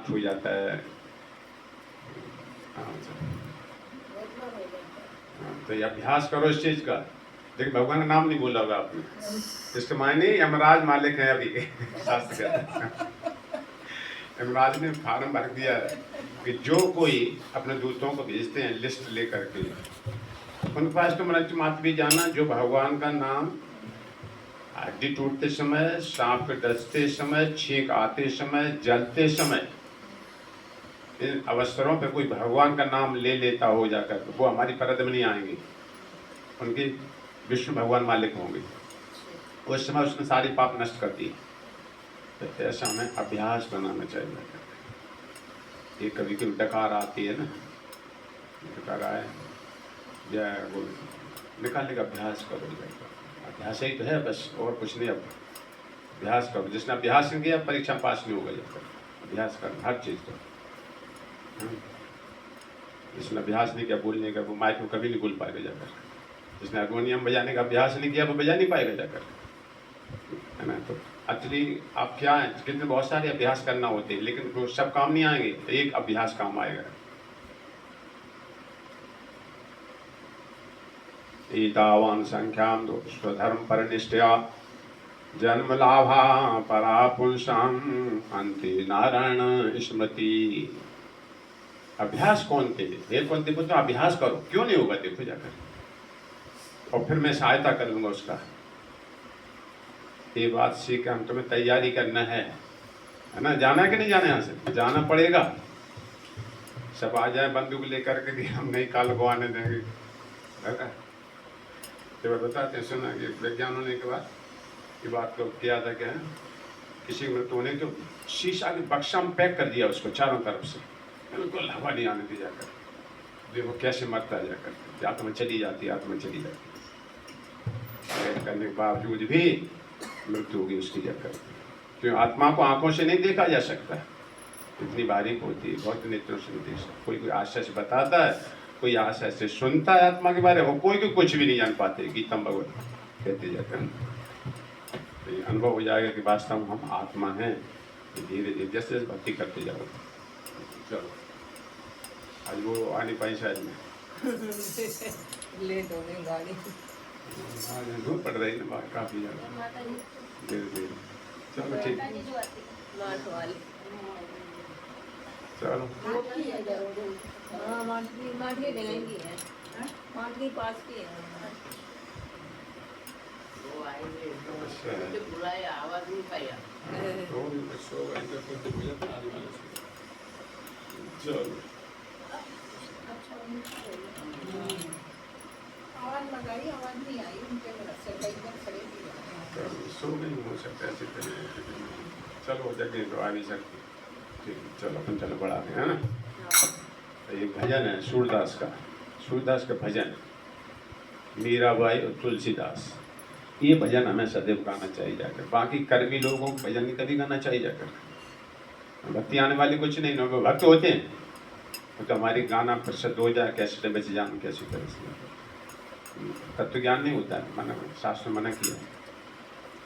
शांत हो जाता है। हाँ, तो ये अभ्यास करो इस चीज का। देखिए भगवान का नाम नहीं बोला होगा आपने, इसके मायने यमराज मालिक है अभी शास्त्र कहता है। यमराज ने फार्म भर दिया है कि जो कोई अपने दूतों को भेजते हैं लिस्ट लेकर के, उनके पास तो मनुष्य मात्र भी जाना जो भगवान का नाम हड्डी टूटते समय, सांप डसते समय, छींक आते समय, जलते समय, इन अवसरों पे कोई भगवान का नाम ले लेता हो जाकर, तो वो हमारी परद में नहीं आएंगे, उनकी विष्णु भगवान मालिक होंगे। उस समय उसने सारी पाप नष्ट कर दी। तो ऐसा हमें अभ्यास बनाना चाहिए। ये कभी कभी डकार आती है ना, डकार आए जय बोल निकालने का अभ्यास करो। अभ्यास ही तो है बस, और कुछ नहीं। अब अभ्यास करो, जिसने अभ्यास नहीं किया परीक्षा पास नहीं होगा। जब तक अभ्यास करना हर चीज़ को, जिसने अभ्यास नहीं किया बोलने का वो माइक में कभी नहीं बोल पाएगा जाकर। जिसने हारमोनियम बजाने का अभ्यास नहीं किया वो बजा नहीं पाएगा जाकर, है ना। तो एक्चुअली आप क्या है, कितने बहुत सारे अभ्यास करना होते हैं, लेकिन वो सब काम नहीं आएंगे, एक अभ्यास काम आएगा। एतावान संख्याम स्वधर्म परनिष्ठया जन्म लाभा परा पुंसाम अंते नारायण स्मृति। अभ्यास कौन थे? हे कौन थे पुत्र, अभ्यास करो। क्यों नहीं होगा देखो जाकर, और फिर मैं सहायता कर लूंगा उसका। ये बात सीख हम तुम्हें तैयारी करना है ना। जाना है कि नहीं जाना? यहाँ से जाना पड़ेगा। सब आ जाए बंदूक लेकर के कि हम नहीं काल को आने देंगे। जब बताते हैं सुना कि वैज्ञानिकों ने के बाद ये बात को किया था क्या, किसी मृत्यु ने तो शीशा के बक्सा में पैक कर दिया उसको चारों तरफ से, बिल्कुल हवा नहीं आने दी जाकर। देखो कैसे मरता है जाकर, आत्मा चली जाती है, आत्मा चली जाती है। करने के बावजूद भी मृत्यु होगी उसकी जाकर, क्यों? आत्मा को आंखों से नहीं देखा जा सकता, इतनी बारीक होती है, बहुत नेत्रों से नहीं देख सकता। कोई कोई आशा से बताता है, कोई आशा से सुनता है आत्मा के बारे में, कोई कुछ भी नहीं जान पाते। गीता भगवत कहते जाकर तो अनुभव हो जाएगा कि वास्तव में हम आत्मा हैं। धीरे धीरे जैसे जैसे भक्ति करते जाओ। चलो आज वो आ नहीं पाई शायद में लेट हो गई गाड़ी, धूप पड़ रही ना काफी ज्यादा, धीरे धीरे। चलो ठीक, चलो हाँ माटी देंगी है, माटी पास की है। बुलाया आवाज नहीं पाया। चलो आवाज लगाई, आवाज नहीं आई उनके तरफ से, कई बार खड़े भी सो नहीं हो सकता ऐसे करें। चलो जगह तो आ नहीं सकती। ठीक, चलो अपन चलो बढ़ा दें, है ना। एक भजन है सूरदास का, सूरदास का भजन, मीराबाई और तुलसीदास। ये भजन हमें सदैव गाना चाहिए जाकर। बाकी कर्मी लोगों को भजन नहीं कभी गाना चाहिए जाकर। भक्ति आने वाली कुछ नहीं, लोग भक्त होते हैं तो हमारी गाना प्रसिद्ध हो जाए, कैसे बच जान कैसे करे। तत्व ज्ञान नहीं होता है, मना शास्त्र मना किया।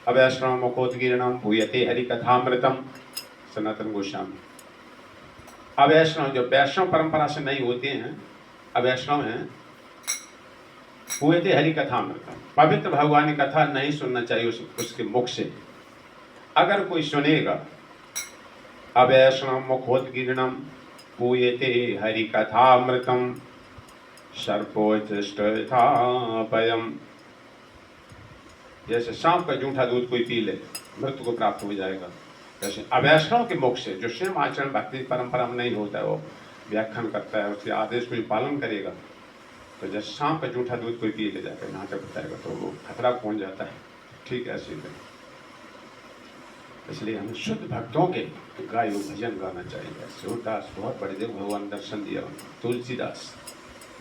अवैष्णव मुखोदगीर्णम भूयते हरिकथामृतम, सनातन गोस्वामी। अवैष्णव जो वैष्णव परंपरा से नहीं होते हैं, अवैष्णव हैं, हुए थे हरि कथामृतम, पवित्र भगवान की कथा नहीं सुनना चाहिए उसके मुख से। अगर कोई सुनेगा अवैष्णव मुखोदगीर्णम पूयते हरि कथामृतम सर्पोत्तिष्ठथापयम्, जैसे सांप का जूठा दूध कोई पी ले मृत्यु को प्राप्त हो जाएगा, जैसे अवैष्णव के मुख से जो स्वयं आचरण भक्ति परंपरा में नहीं होता है, वो व्याख्यान करता है, उसके आदेश को पालन करेगा, तो जैसे सांप का जूठा दूध कोई पी ले जाकर नाटक बताएगा तो वो खतरा पहुंच जाता है। ठीक है, ऐसे ही इसलिए हमें शुद्ध भक्तों के गायो भजन गाना चाहिए। सूरदास बहुत बड़े देव, भगवान दर्शन दिया उनको। तुलसीदास,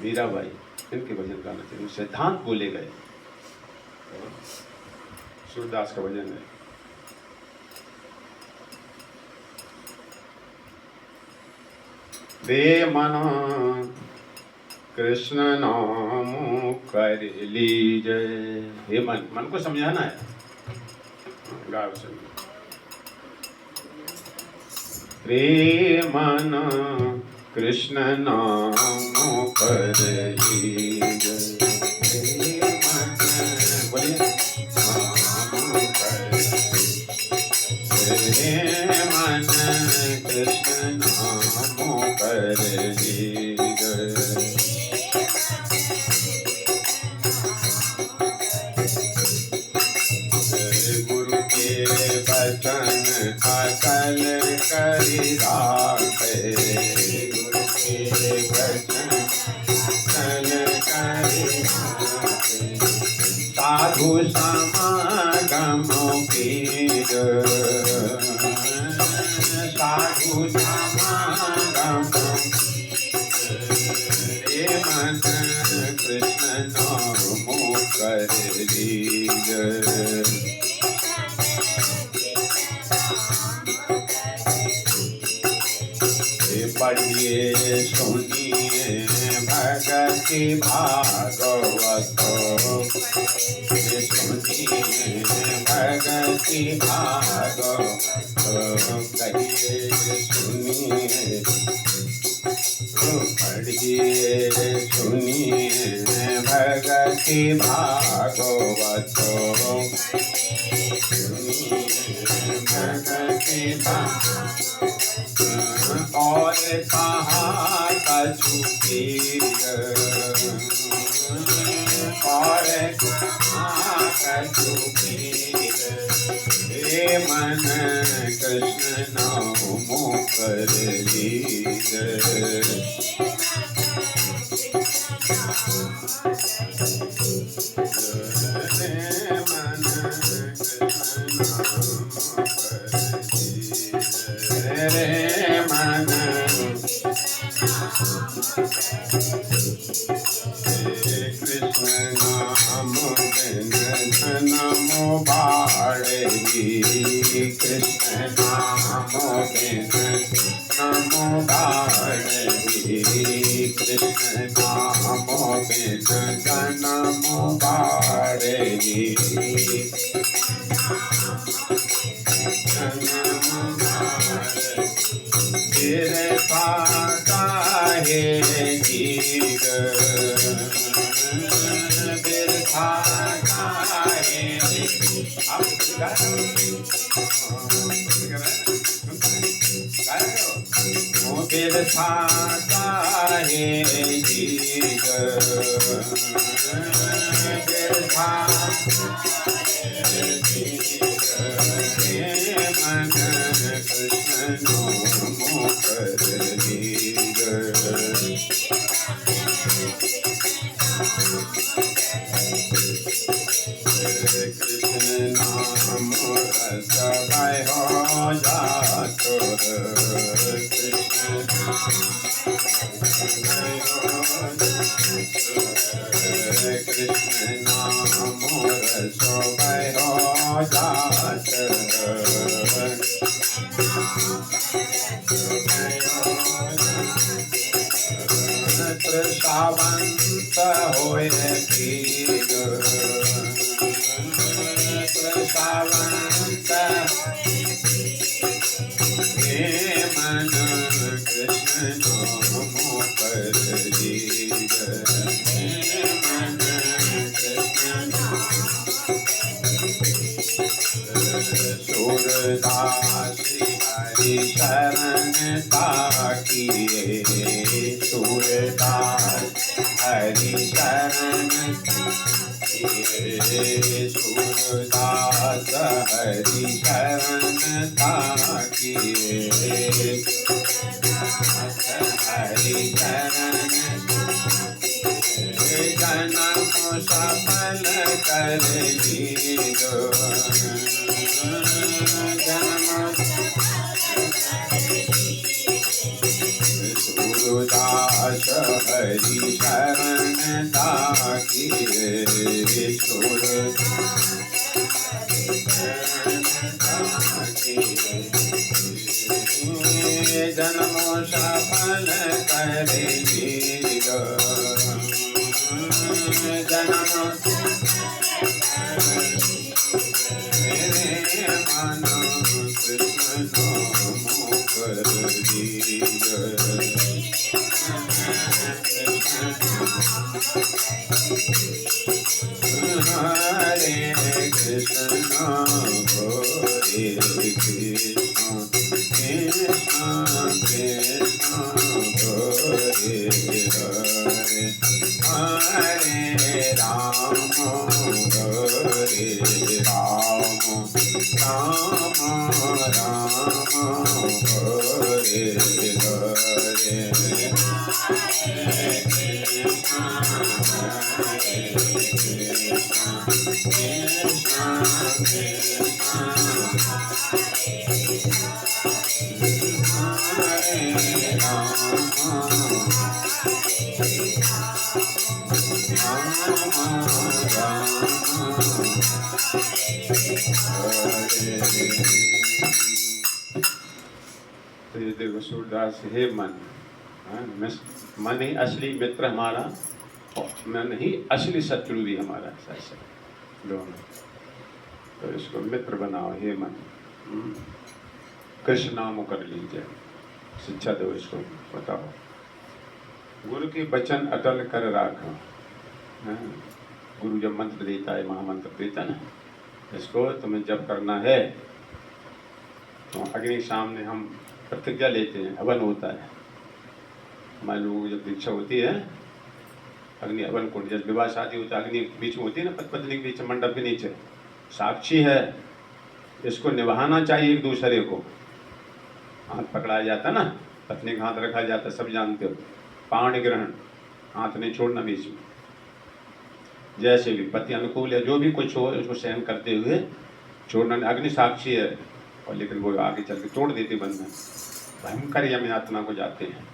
मीराबाई, इनके भजन गाना चाहिए, सिद्धांत बोले गए। सूरदास का भजन है, दे मना कृष्ण नाम कर लीजिए। हे मन, मन को समझाना है। गाओ सुन। प्रेमन कृष्ण नाम पर लीन। प्रेमन बोलिए नाम पर, प्रेमन कृष्ण नाम पर लीन। गुरु के वचन अकल करि राखे, गुरु के वचन अकल करि राखे। साधु समागम पीर, साधु समागम प्रेमन कृष्ण नाम कर लीन। पढ़िए सुनिए भगति भागवत, सुनिए भगति भागवत, कहिए सुनिए पढ़िए सुनिए भगति भागवत, सुनिए भगति भागवत। और कहाँ कछु पीर, और कहाँ कछु पीर, प्रेमन कृष्ण नाम कर लीन। रे मन कृष्ण नाम बिन जन्म बाड़ेगी, कृष्ण नाम बिन जन्म बाड़ेगी, कृष्ण नाम बिन जन्म बाड़ेगी। तेरे काहे जीव, तेरे काहे तेरे काहे जीव, तेरे मन कृष्ण नाम कर लीन। कृष्ण नाम रस हो जातो, कृष्ण कृष्ण नाम रस हो जात, प्रसावंत होय पीर, प्रसावंत प्रेमन कृष्ण नाम कर लीन। प्रेमन कृष्ण सूरदास हरि शरण ताकिए, सूरदास हरि शरण ताकिए, सूरदास हरि शरण ताकिए, हरि शरण जन्म सफल कर लीनो, सूरदास हरि शरण ताकिए, जन्म सफल कर लीनो, जन्म मेरे मन कृष्ण नाम कर हरे कृष्ण हरे कृष्ण कृष्ण कृष्ण हरे हरे हरे राम हरे राम राम राम हरे हरे तो ये देखो सूरदास, हे मन, मन ही असली मित्र हमारा और मन ही असली शत्रु भी हमारा, ऐसा दोनों। तो इसको मित्र बनाओ हे मन, कृष्ण नाम कर लीजिए, शिक्षा दो इसको, बताओ। गुरु के वचन अटल कर राखो। गुरु जब मंत्र देता है, महामंत्र देता है ना, इसको तुम्हें जब करना है तो अग्नि सामने हम प्रतिज्ञा लेते हैं, हवन होता है हमारे लोगों को। जब दीक्षा होती है अग्नि हवन कुंड, जब विवाह शादी होता है अग्नि बीच में होती है ना, पत्नी के बीच मंडप के नीचे साक्षी है, इसको निभाना चाहिए एक दूसरे को। हाथ पकड़ाया जाता ना, पत्नी का हाथ रखा जाता, सब जानते हो। पाणी ग्रहण, हाथ नहीं छोड़ना बीच में। जैसे भी पति अनुकूल है, जो भी कुछ हो उसको सहन करते हुए छोड़ना। अग्नि साक्षी है, और लेकिन वो आगे चल के तोड़ देते बंधन, भयंकर यम यातना को जाते हैं।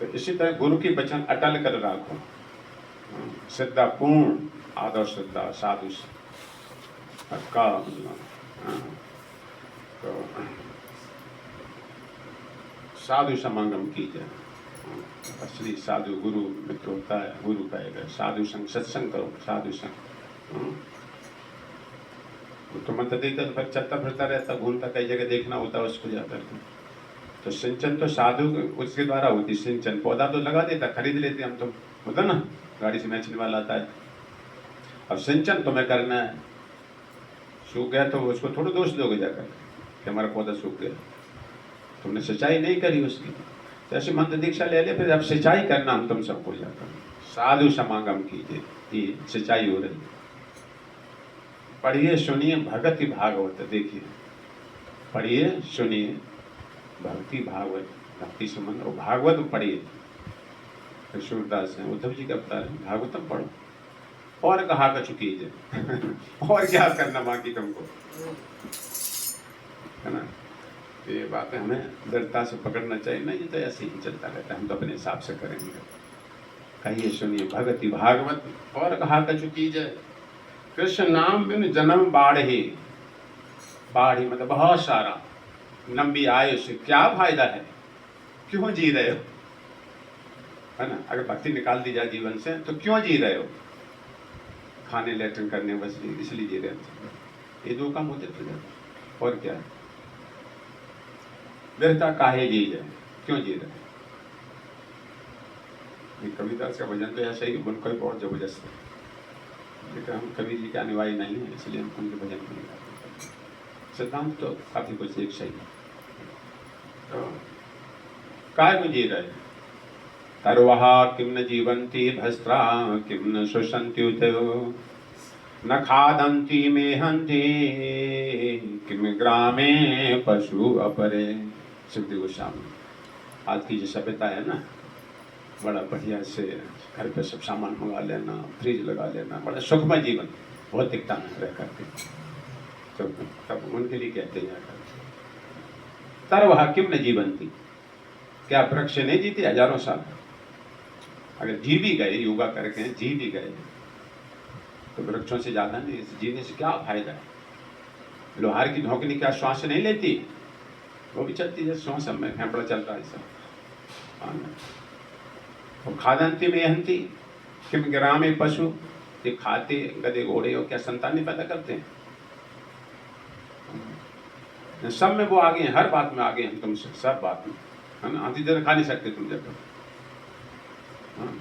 तो इसी तरह गुरु की वचन अटल कर राखो, श्रद्धा पूर्ण, आदर श्रद्धा साधु का तो साधु समागम कीजिए। असली साधु गुरु मित्र होता है, गुरु कहेगा साधु संग, सत्संग करो, साधु संग। तो मंत्र देता तो फिर चलता फिरता रहता, घूमता, कई जगह देखना होता है उसको जाकर के। तो सिंचन तो साधु उसके द्वारा होती, सिंचन। पौधा तो लगा देता, खरीद लेते हम तो, होता ना, गाड़ी से बेचने वाला आता है। अब सिंचन तुम्हें करना है, सूख गया तो उसको थोड़ा दोष दोगे जाकर कि हमारा पौधा सूख गया, तुमने सिंचाई नहीं करी उसकी। तो ऐसी मंत्र दीक्षा ले ले, फिर अब सिंचाई करना हम तुम सबको जाकर। साधु समागम कीजिए, ये सिंचाई हो रही। पढ़िए सुनिए भगति भागवत, देखिए पढ़िए सुनिए भक्ति भागवत, भक्ति संबंध और भागवत पढ़िए। सूरदास हैं, उद्धव जी का बता रहे भागवतम पढ़ो और कहा कछु कीजिए और क्या करना बाकी तुमको, है ना। तो ये बातें हमें दृढ़ता से पकड़ना चाहिए। नहीं तो ऐसे ही चलता रहता है, हम तो अपने हिसाब से करेंगे। कहिए सुनिए भगति भागवत और कहा कछु कीजिए। कृष्ण नाम बिन जन्म बाढ़ी, बाढ़ी मतलब बहुत सारा, लंबी आयु से क्या फायदा है, क्यों जी रहे हो, है ना। अगर भक्ति निकाल दी जाए जीवन से तो क्यों जी रहे हो, खाने लेटन करने बस इसलिए जी रहे थे। ये दो काम होते थे और क्या। व्यर्था काहे जी जाए, क्यों जी रहे। कबीरदास का भजन तो ऐसा ही, उनका भी बहुत जबरदस्त है, लेकिन हम कबीर जी के अनुयायी नहीं है, इसलिए हम उनके भजन नहीं गाते। सिद्धांत तो काफी कुछ एक सही है। तो काय में जी रहे, तरवहा किम न जीवंती भस्त्रा किम न शुशंति उतो, न खादंती मेहंती किम ग्रामे पशु अपरे। सुखदेव गोस्वामी। आज की जो सभ्यता है ना, बड़ा बढ़िया से घर पे सब सामान मंगा लेना, फ्रिज लगा लेना, बड़ा सुखमय जीवन भौतिकता में रह करके, तो तब उनके लिए कहते हैं तरवहा किम न जीवंती, क्या वृक्ष नहीं जीते हजारों साल। अगर जी भी गए, योगा करके जी भी गए, तो वृक्षों से ज्यादा नहीं, जीने से क्या फायदा है। लोहार की धोकनी क्या श्वास नहीं लेती, वो भी चलती है श्वास में, फेफड़ा चलता है सब। तो खादंती में हंती किम ग्रामे पशु, ये खाते गधे घोड़े और क्या संतान नहीं पैदा करते हैं। सब में वो आगे हैं, हर बात में आगे हैं तुमसे, सब बात में, है ना। आधी देर खा नहीं सकते तुम जब, हाँ,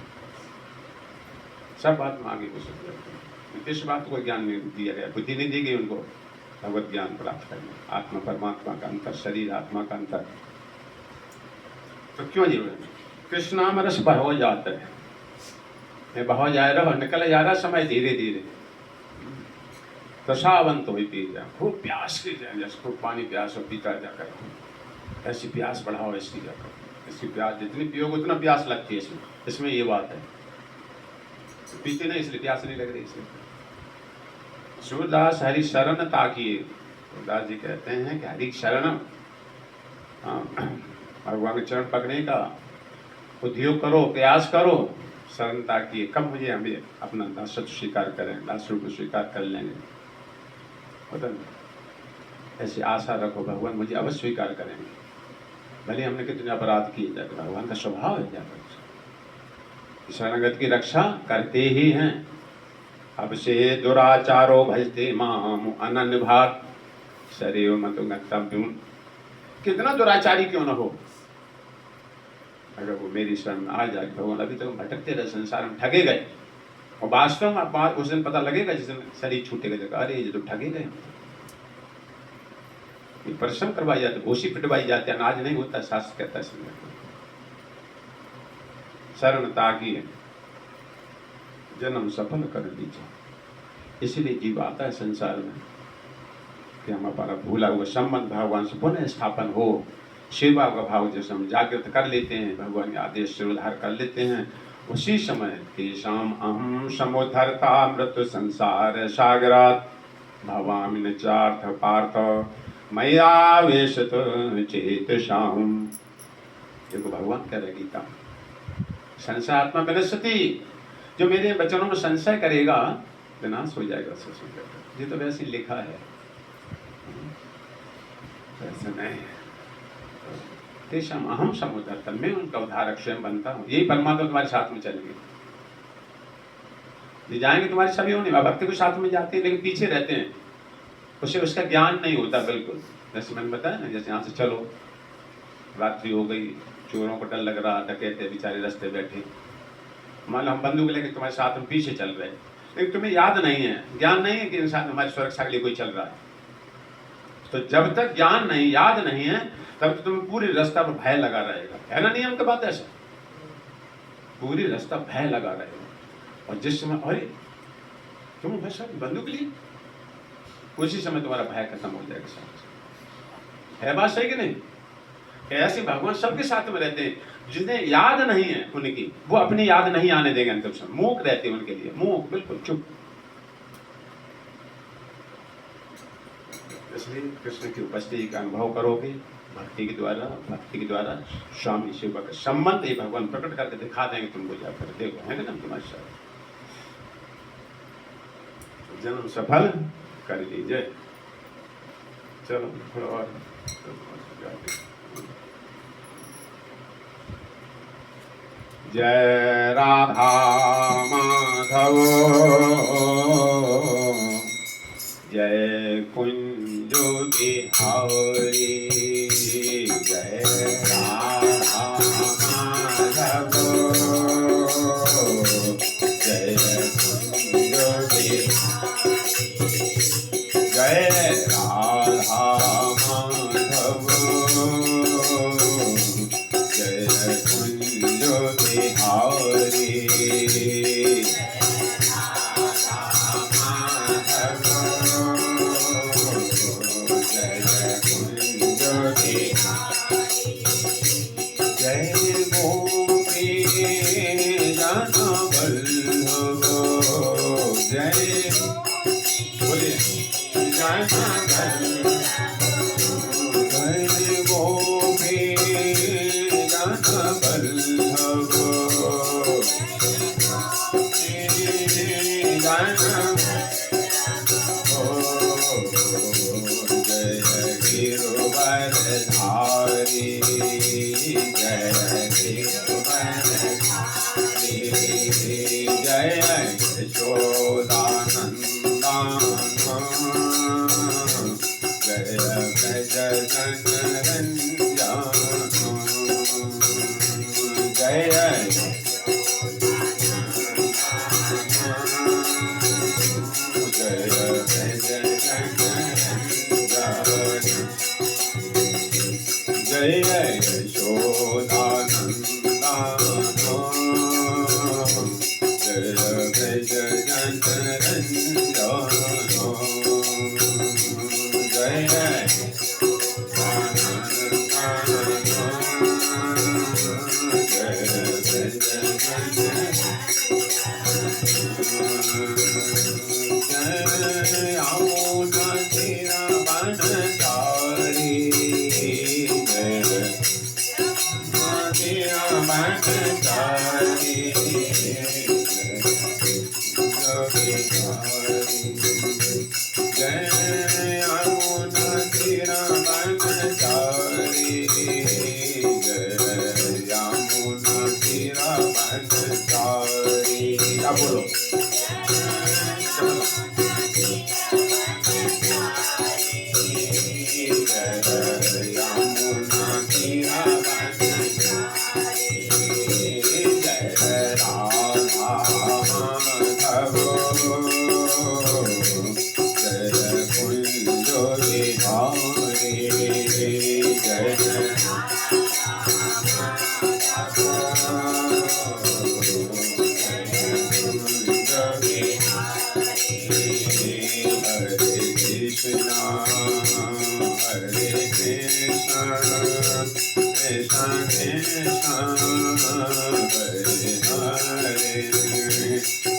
सब बात में आगे हो सकते। इस बात को ज्ञान नहीं दिया गया, बुद्धि नहीं दी गई उनको भगवत ज्ञान प्राप्त करने, आत्मा परमात्मा का अंतर, शरीर आत्मा का अंतर। तो क्यों जी कृष्णाम रस बहो जाता है, मैं बहो जा रहा हूँ, निकल जा रहा समय धीरे धीरे। रसावंत हो पी जाए, खूब प्यास की जाए, जैसे खूब पानी प्यास हो पीता जाकर, ऐसी प्यास बढ़ाओ, ऐसी जाकर, ऐसी प्यास जितनी पियोगे उतना प्यास लगती है इसमें, इसमें ये बात है। तो पीते नहीं इसलिए प्यास नहीं लग रही इसलिए। सूरदास हरि शरण ताकिए, सूरदास जी कहते हैं कि हरि शरण, भगवान के चरण पकड़ने का उद्योग करो, प्रयास करो, शरण ताकिए, कब मुझे हमें अपना दासत्व स्वीकार करें, दास रूप स्वीकार कर लेंगे, पता नहीं, ऐसी आशा रखो भगवान मुझे अवश्य स्वीकार करेंगे, भले हमने कितने अपराध किए जाए, भगवान का स्वभाव है जाकर शरणागत की रक्षा करते ही हैं। अब से दुराचारो भजते माम अनन्य भाग शरीर मत गंतव्य, कितना दुराचारी क्यों न हो, अगर वो मेरी शरण में आ जाए, भगवान अभी तक भटकते रहे संसार में, ठगे गए, और वास्तव में बात उस दिन पता लगेगा जिस दिन शरीर छूटेगा, जगह अरे ये तो ठगे गए, परिश्रम करवाई जाती, भूसी पिटवाई जाती, अनाज नहीं होता, शास्त्र कहता है शरण ताकिए जन्म सफल कर लीजिए। इसीलिए जीव आता है संसार में कि हम हमारा भूला हुआ संबंध भगवान से पुनः स्थापन हो, सेवा का भाव जैसे हम जागृत कर लेते हैं, भगवान के आदेश से उद्धार कर लेते हैं, उसी समय तेषाम अहम समुद्धरता मृत संसार सागरात भवामि न चार्थ पार्थ मय्यावेशत चेतसाम। देखो भगवान कह रहे गीता, संशय आत्मा विनश्यति, जो मेरे वचनों में संशय करेगा विनाश हो जाएगा। ये तो वैसे लिखा है, ऐसा नहीं है। तेषाम अहम समुद्धरता, मैं उनका उद्धारक स्वयं बनता हूँ, यही परमात्मा तुम्हारे साथ में चलेंगे, ये जाएंगे तुम्हारे सभी होने, भक्ति को साथ में जाते हैं लेकिन पीछे रहते हैं, उसे उसका ज्ञान नहीं होता बिल्कुल। जैसे मैंने बताया ना, जैसे यहाँ से चलो, रात्रि हो गई, चोरों को डर लग रहा, डकैते बेचारे रास्ते बैठे, मान लो हम बंदूक लेके तुम्हारे साथ में पीछे चल रहे, लेकिन तुम्हें याद नहीं है, ज्ञान नहीं है कि इंसान हमारी सुरक्षा के लिए कोई चल रहा है। तो जब तक ज्ञान नहीं, याद नहीं है, तब तो तुम्हें पूरी रास्ता पर भय लगा रहेगा, है ना नियम की बात ऐसा, पूरी रास्ता भय लगा रहेगा। और जिस समय अरे तुम भाई बंदूक ली, उसी समय तुम्हारा भय खत्म हो जाएगा। है बात सही कि नहीं? ऐसे भगवान सबके साथ में रहते हैं, जिन्हें याद नहीं है उनकी, वो अपनी याद नहीं आने देंगे अंतिम समय, मूक रहते हैं उनके लिए, मूक, बिल्कुल चुप। इसलिए कृष्ण की उपस्थिति का अनुभव करोगे भक्ति के द्वारा स्वामी शिव का संबंध ये भगवान प्रकट करके दिखा देंगे तुमको, जाकर देखो, है ना तुम्हारे साथ। जन्म सफल कर लीजिए। चलो थोड़ा और जय राधा माधव जय कुंज बिहारी, जय राधा माधव जय कुंज बिहारी, जय राधा माधव जय कुंज बिहारी, जय जय जय जय जय यशोदानंदना जय जय जय जय जय बोलो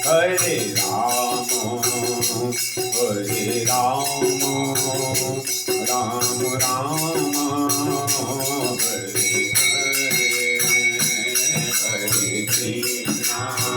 Hare Rama, Hare Rama, Rama Rama, Hare Hare, Hare Krishna,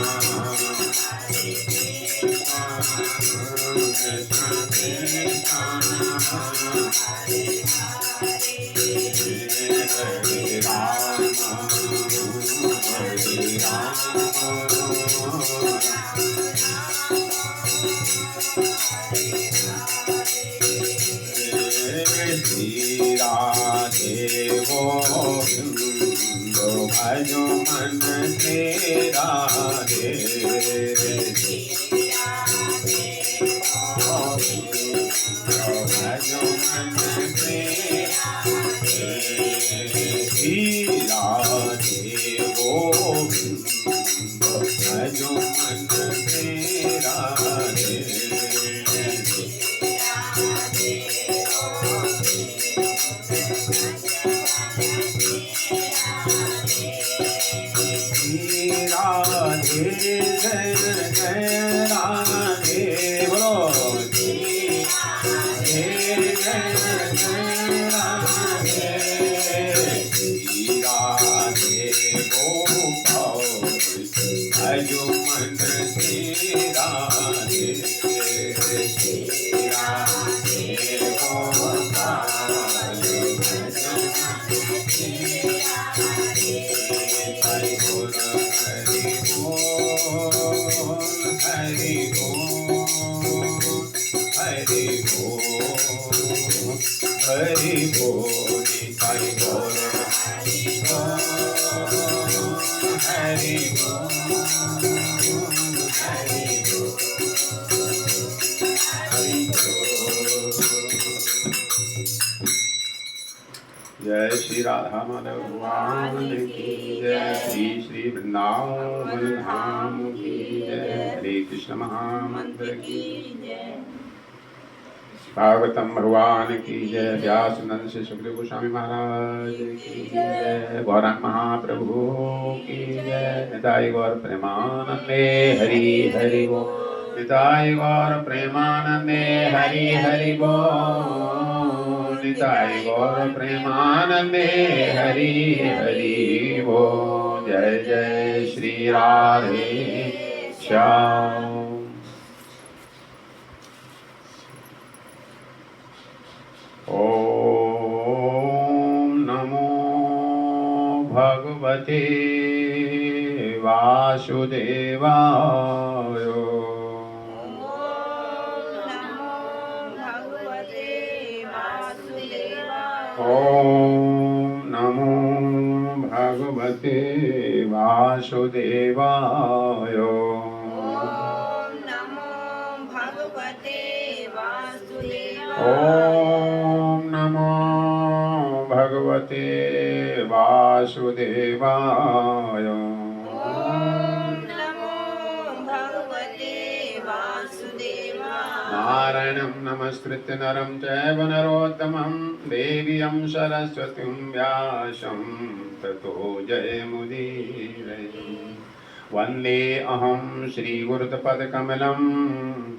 भजो मन तेरा दे भजो मन तेरा भजो मन तेरा दे राधे जय जय राधे बोलो राधे जय जय राधे राधे गोपाल भजो मन तेरा दे राधे गोपाल भजो मन तेरा दे हरि बोल हरि बोल हरि बोल हरि बोल हरि बोल हरि जय श्री राधा माधव भगवान की जय श्री श्री वृंदावन धाम की जय हरे कृष्ण महामंत्र की भागवतम भगवान की जय व्यास नंद से सुखदेव गोस्वामी महाराज की जय गौरांग महाप्रभु की जय निताई गौर प्रेमानंदे हरि हरि बोल निताई गौर प्रेमानंदे हरि हरि बोल निताई गौर प्रेमानंदे हरि हरि बोल जय जय श्री राधे श्याम ओम नमो भगवते वासुदेवाय ओम नमो भगवते भगवते वासुदेवाय। ओम नमो भगवते वासुदेवाय। ओम नमो भगवते वासुदेवाय। ओम नमो भगवते वासुदेवाय। नारायणं नमस्कृत्य नरं चैव नरोत्तमं देवीं सरस्वतीं व्यासं ततो जयमुदीरये। वन्दे अहं श्रीगुरुपदकमलं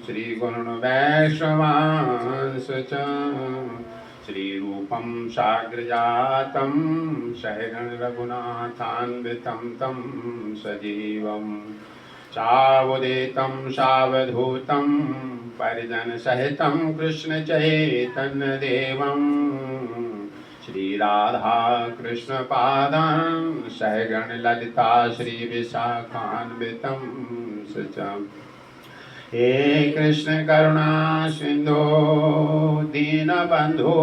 श्रीगुरुन् वैष्णवांश्च च श्रीरूपं साग्रजातं सहगण रघुनाथान्वितं तं सजीवं सावधूतं सावधूतं परिजनसहितं कृष्णचैतन्यदेवं श्रीराधा कृष्णपादां सहगण ललिता श्रीविशाखान्वितं सचं। हे कृष्ण करुणा सिंधो दीनबंधो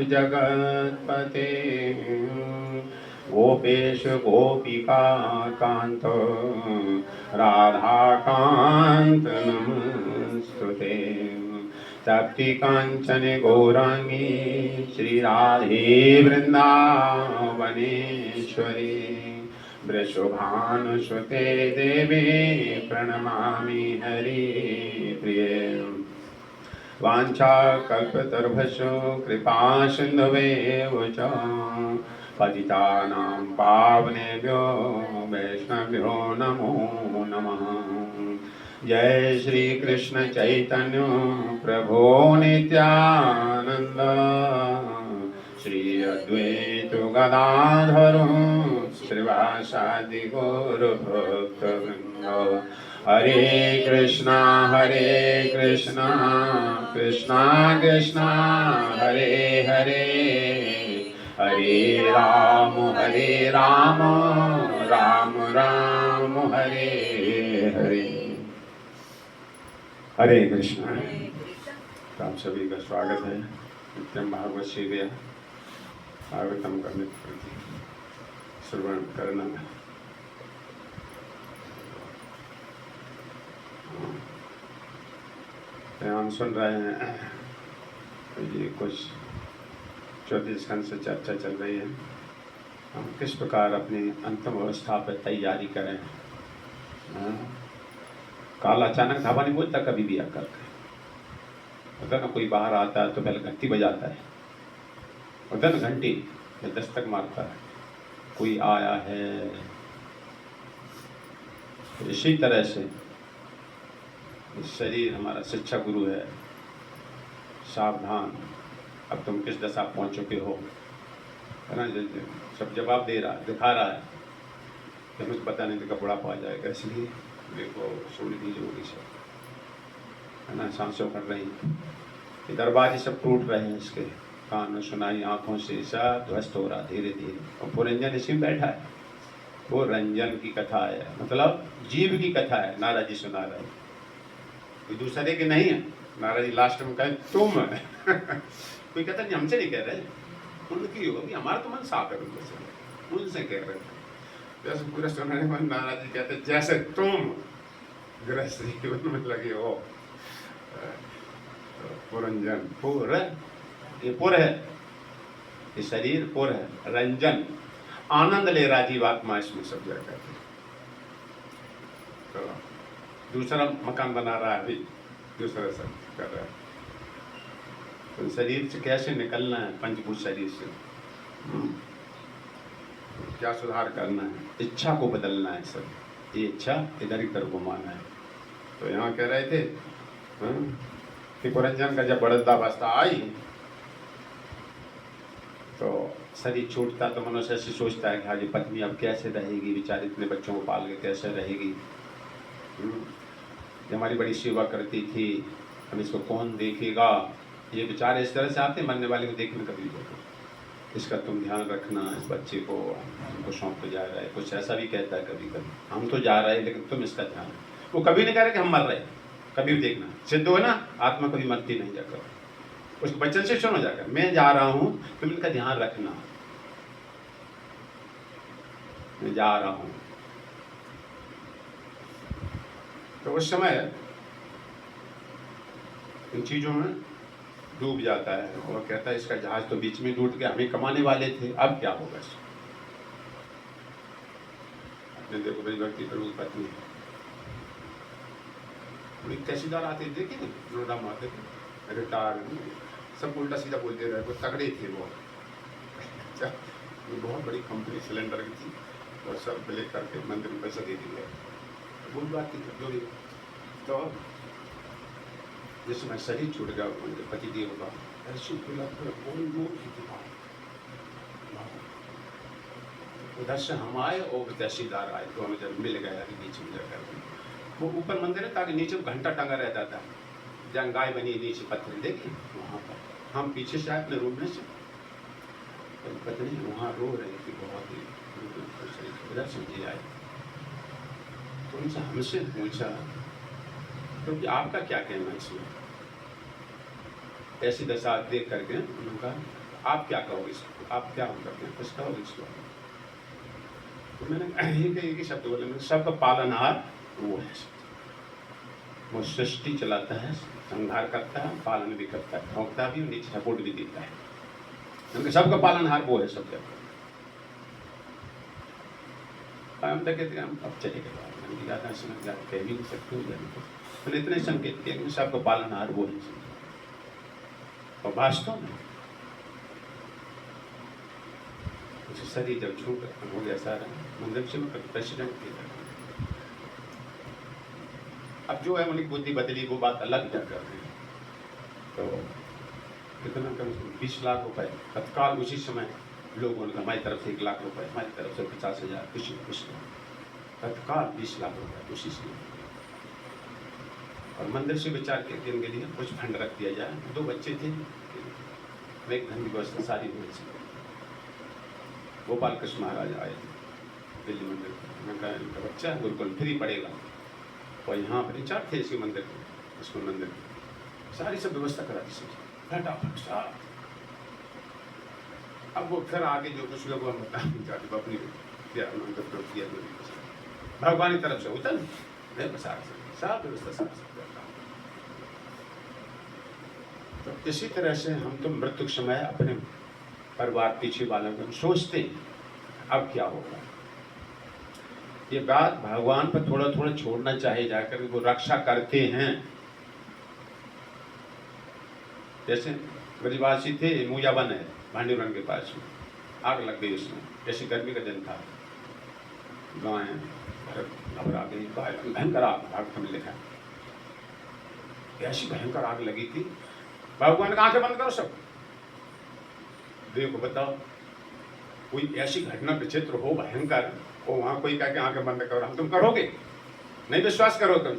जगत्पते गोपेश गोपिका कांत राधाकांत नमस्तुते। तप्ति कांचन गौरांगी श्री राधे वृंदावनेश्वरी वृषभानुसुते देवी प्रणमामि हरिप्रिये। वाञ्छाकल्पतरुभ्यश्च कृपा सिन्धुवेव च पतितानां पावनेभ्यो वैष्णवेभ्यो नमो नमः। जय श्री कृष्ण चैतन्य प्रभो नित्यानंद श्री अद्वैत गदाधर श्रीवासादि गौरभक्तवृंद। हरे कृष्णा कृष्णा कृष्णा हरे हरे हरे राम राम राम हरे हरे। हरे कृष्णा। तो आप सभी का स्वागत है नित्यम भागवत सेव्या भागवतम करने प्रति श्रवण करना। हम सुन रहे हैं तो ये कुछ 34 खंड से चर्चा चल रही है। हम किस प्रकार अपनी अंतिम अवस्था पर तैयारी करें। काल अचानक धावा नहीं बोलता, कभी भी आकर होता ना, कोई बाहर आता है तो पहले घंटी बजाता है, होता ना घंटी या दस्तक मारता है, कोई आया है। इसी तरह से शरीर हमारा शिक्षा गुरु है। सावधान, अब तुम किस दशा पहुंच चुके हो, है ना। सब जवाब दे रहा है, दिखा रहा है कि हमें पता नहीं था बुढ़ापा आ जाएगा, इसलिए देखो छोड़ दीजिए होगी सब, है ना। सांसों कर रही, दरवाजे सब टूट रहे हैं, इसके कान में सुनाई, आंखों से सब ध्वस्त हो रहा धीरे धीरे। और पुरंजन इसी में बैठा है। वो रंजन की कथा है, मतलब जीव की कथा है। नारद जी सुना रहे, कोई दूसरे की नहीं है। नारद जी लास्ट में कहे तुम कोई कहता नहीं, हमसे नहीं कह रहे, उनकी होगी, हमारा तो मन साफ है उनसे कह रहे थे। जैसे पूरा सुनाने में नारद जी कहते जैसे तुम गृहस्थ जीवन में लगे हो। पुरंजन, पुर, ये पुर है, ये शरीर पुर है। रंजन, आनंद ले रहा जीवात्मा इसमें सब जगह। तो दूसरा मकान बना रहा है, अभी दूसरा सब कर रहा है। तो शरीर से कैसे निकलना है, पंचभूत शरीर से क्या सुधार करना है, इच्छा को बदलना है। सब ये इच्छा इधर ही तरफ घुमाना है। तो यहाँ कह रहे थे कि पुरंजन का जब वृद्धावस्था आई तो शरीर छूटता तो मनुष्य ऐसे सोचता है कि हाँ जी पत्नी अब कैसे रहेगी, बेचारी इतने बच्चों को पाल के कैसे रहेगी। ये हमारी बड़ी सेवा करती थी, अब इसको कौन देखेगा। ये बेचारे इस तरह से आते, मरने वाले को देखने कभी देखो, इसका तुम ध्यान रखना, इस बच्चे को तुमको सौंप जा रहा है। कुछ ऐसा भी कहता है कभी कभी, हम तो जा रहे हैं लेकिन तुम इसका ध्यान। वो कभी नहीं कह रहे कि हम मर रहे, कभी भी देखना। सिद्ध हो ना, आत्मा कभी मरती नहीं जाकर। उसके बच्चन से सुनो जाकर, मैं जा रहा हूँ तुम इनका ध्यान रखना। मैं जा रहा हूँ। तो उस समय इन चीज़ों में डूब जाता है और कहता है इसका जहाज तो बीच में टूट गया, हमें कमाने वाले थे, अब क्या होगा। अपने देखो बड़ी भक्ति प्रभु पत्नी तहसीलदार आते देखे ना, नोएडा में आते थे, रिटायर, सब उल्टा सीधा बोलते रहे, वो तगड़े थे वो। वो बहुत बड़ी कंपनी सिलेंडर की थी और सब बिले करके मंदिर में पैसा दे दिया, वो बात थी जो भी। तो जिस समय शरीर छूट गया पति देव का, ऐसी उधर से हम आए और तहसीलदार आए, तो हमें जब मिल गया बीच में जाकर, वो ऊपर मंदिर है ताकि नीचे घंटा टंगा रहता था, जहाँ गाय बनी नीचे पत्थर देखिए वहाँ पर। हम पीछे से आए अपने रूम में से, पत्नी वहाँ रो रही थी बहुत ही, उधर समझे आए। तो उनसे हमसे पूछा तो कि आपका क्या कहना है इसमें, ऐसी दशा देख करके उन्होंने कहा आप क्या कहोगे इसको, आप क्या हम करते हैं, कुछ कहोगे इसको। तो मैंने एक ही शब्द बोले, सबका पालनहार वो है, वो सृष्टि चलाता है, संहार करता है, पालन भी करता है, ठोकता भी, नीचे सपोर्ट भी देता है, क्योंकि सबका पालनहार वो है सब जगह। हम तक कहते हम अब चले गए, मैंने ज़्यादा समझ कह भी नहीं सकते हो, मैंने इतने संकेत किए कि सबका पालनहार वो है। और वास्तव में उसे शरीर जब छूट हो गया सारा, मंदिर से मैं प्रेसिडेंट थे। अब जो है उनकी बुद्धि बदली, वो बात अलग क्या कर रहे हैं। तो कितना कम 20 लाख रुपए तत्काल उसी समय लोगों ने, हमारी तरफ से 1 लाख रुपए, हमारी तरफ से 50,000, कुछ तत्काल 20 लाख रुपए उसी समय। और मंदिर से विचार के दिन के लिए कुछ फंड रख दिया जाए। 2 बच्चे थे, एक धन की व्यवस्था सारी हुई थी। गोपाल कृष्ण महाराज आए दिल्ली मंदिर, मैं कहा इनका बच्चा गुरुकुल फ्री पड़ेगा, और यहाँ पर 4 थे इसी मंदिर में, इसको मंदिर सारी सब व्यवस्था करा दी फटाफट साफ। अब वो फिर आगे जो कुछ लोग हम बताते अपनी किया भगवान की तरफ से होता नहीं प्रसाद से साफ व्यवस्था साफ। तो इसी तरह से हम तो मृत्यु के समय अपने परिवार पीछे वालों को सोचते हैं अब क्या होगा। ये बात भगवान पर थोड़ा थोड़ा छोड़ना चाहिए, जाकर वो रक्षा करते हैं। जैसे ब्रजवासी थे, मूजावन है भांडीवन के पास में, आग लग गई उसमें, जैसे गर्मी का दिन था, गायें घबरा गई, भयंकर आग, भागवत में लिखा ऐसी भयंकर आग लगी थी। भगवान का आंखें बंद करो सब, देखो बताओ कोई ऐसी घटना विचित्र हो भयंकर, और वहां कोई कह के आंखें बंद करो, हम तुम करोगे नहीं, विश्वास करो तुम,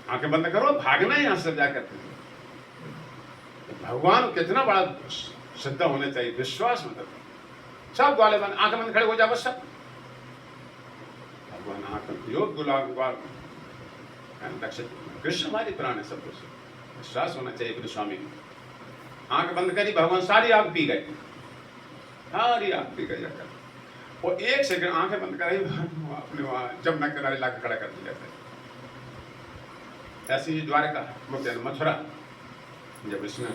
आंखें बंद करो, भागना है यहां से जाकर। भगवान कितना बड़ा श्रद्धा होना चाहिए, विश्वास मतलब सब ग्वाले बंद, आंखें बंद खड़े हो जाओ सब। भगवान आंखें योग गुलाब कृष्ण हमारी प्राण है, सब कुछ विश्वास होना चाहिए अपने स्वामी को। आंख बंद करी, भगवान सारी आग पी गए, सारी आग पी गई जाकर, और 1 सेकंड आंखें बंद कराई, अपने वहां जमुना किनारे लाकर खड़ा कर दिया जाता है। ऐसी द्वारका मुख्य मथुरा, जब इसने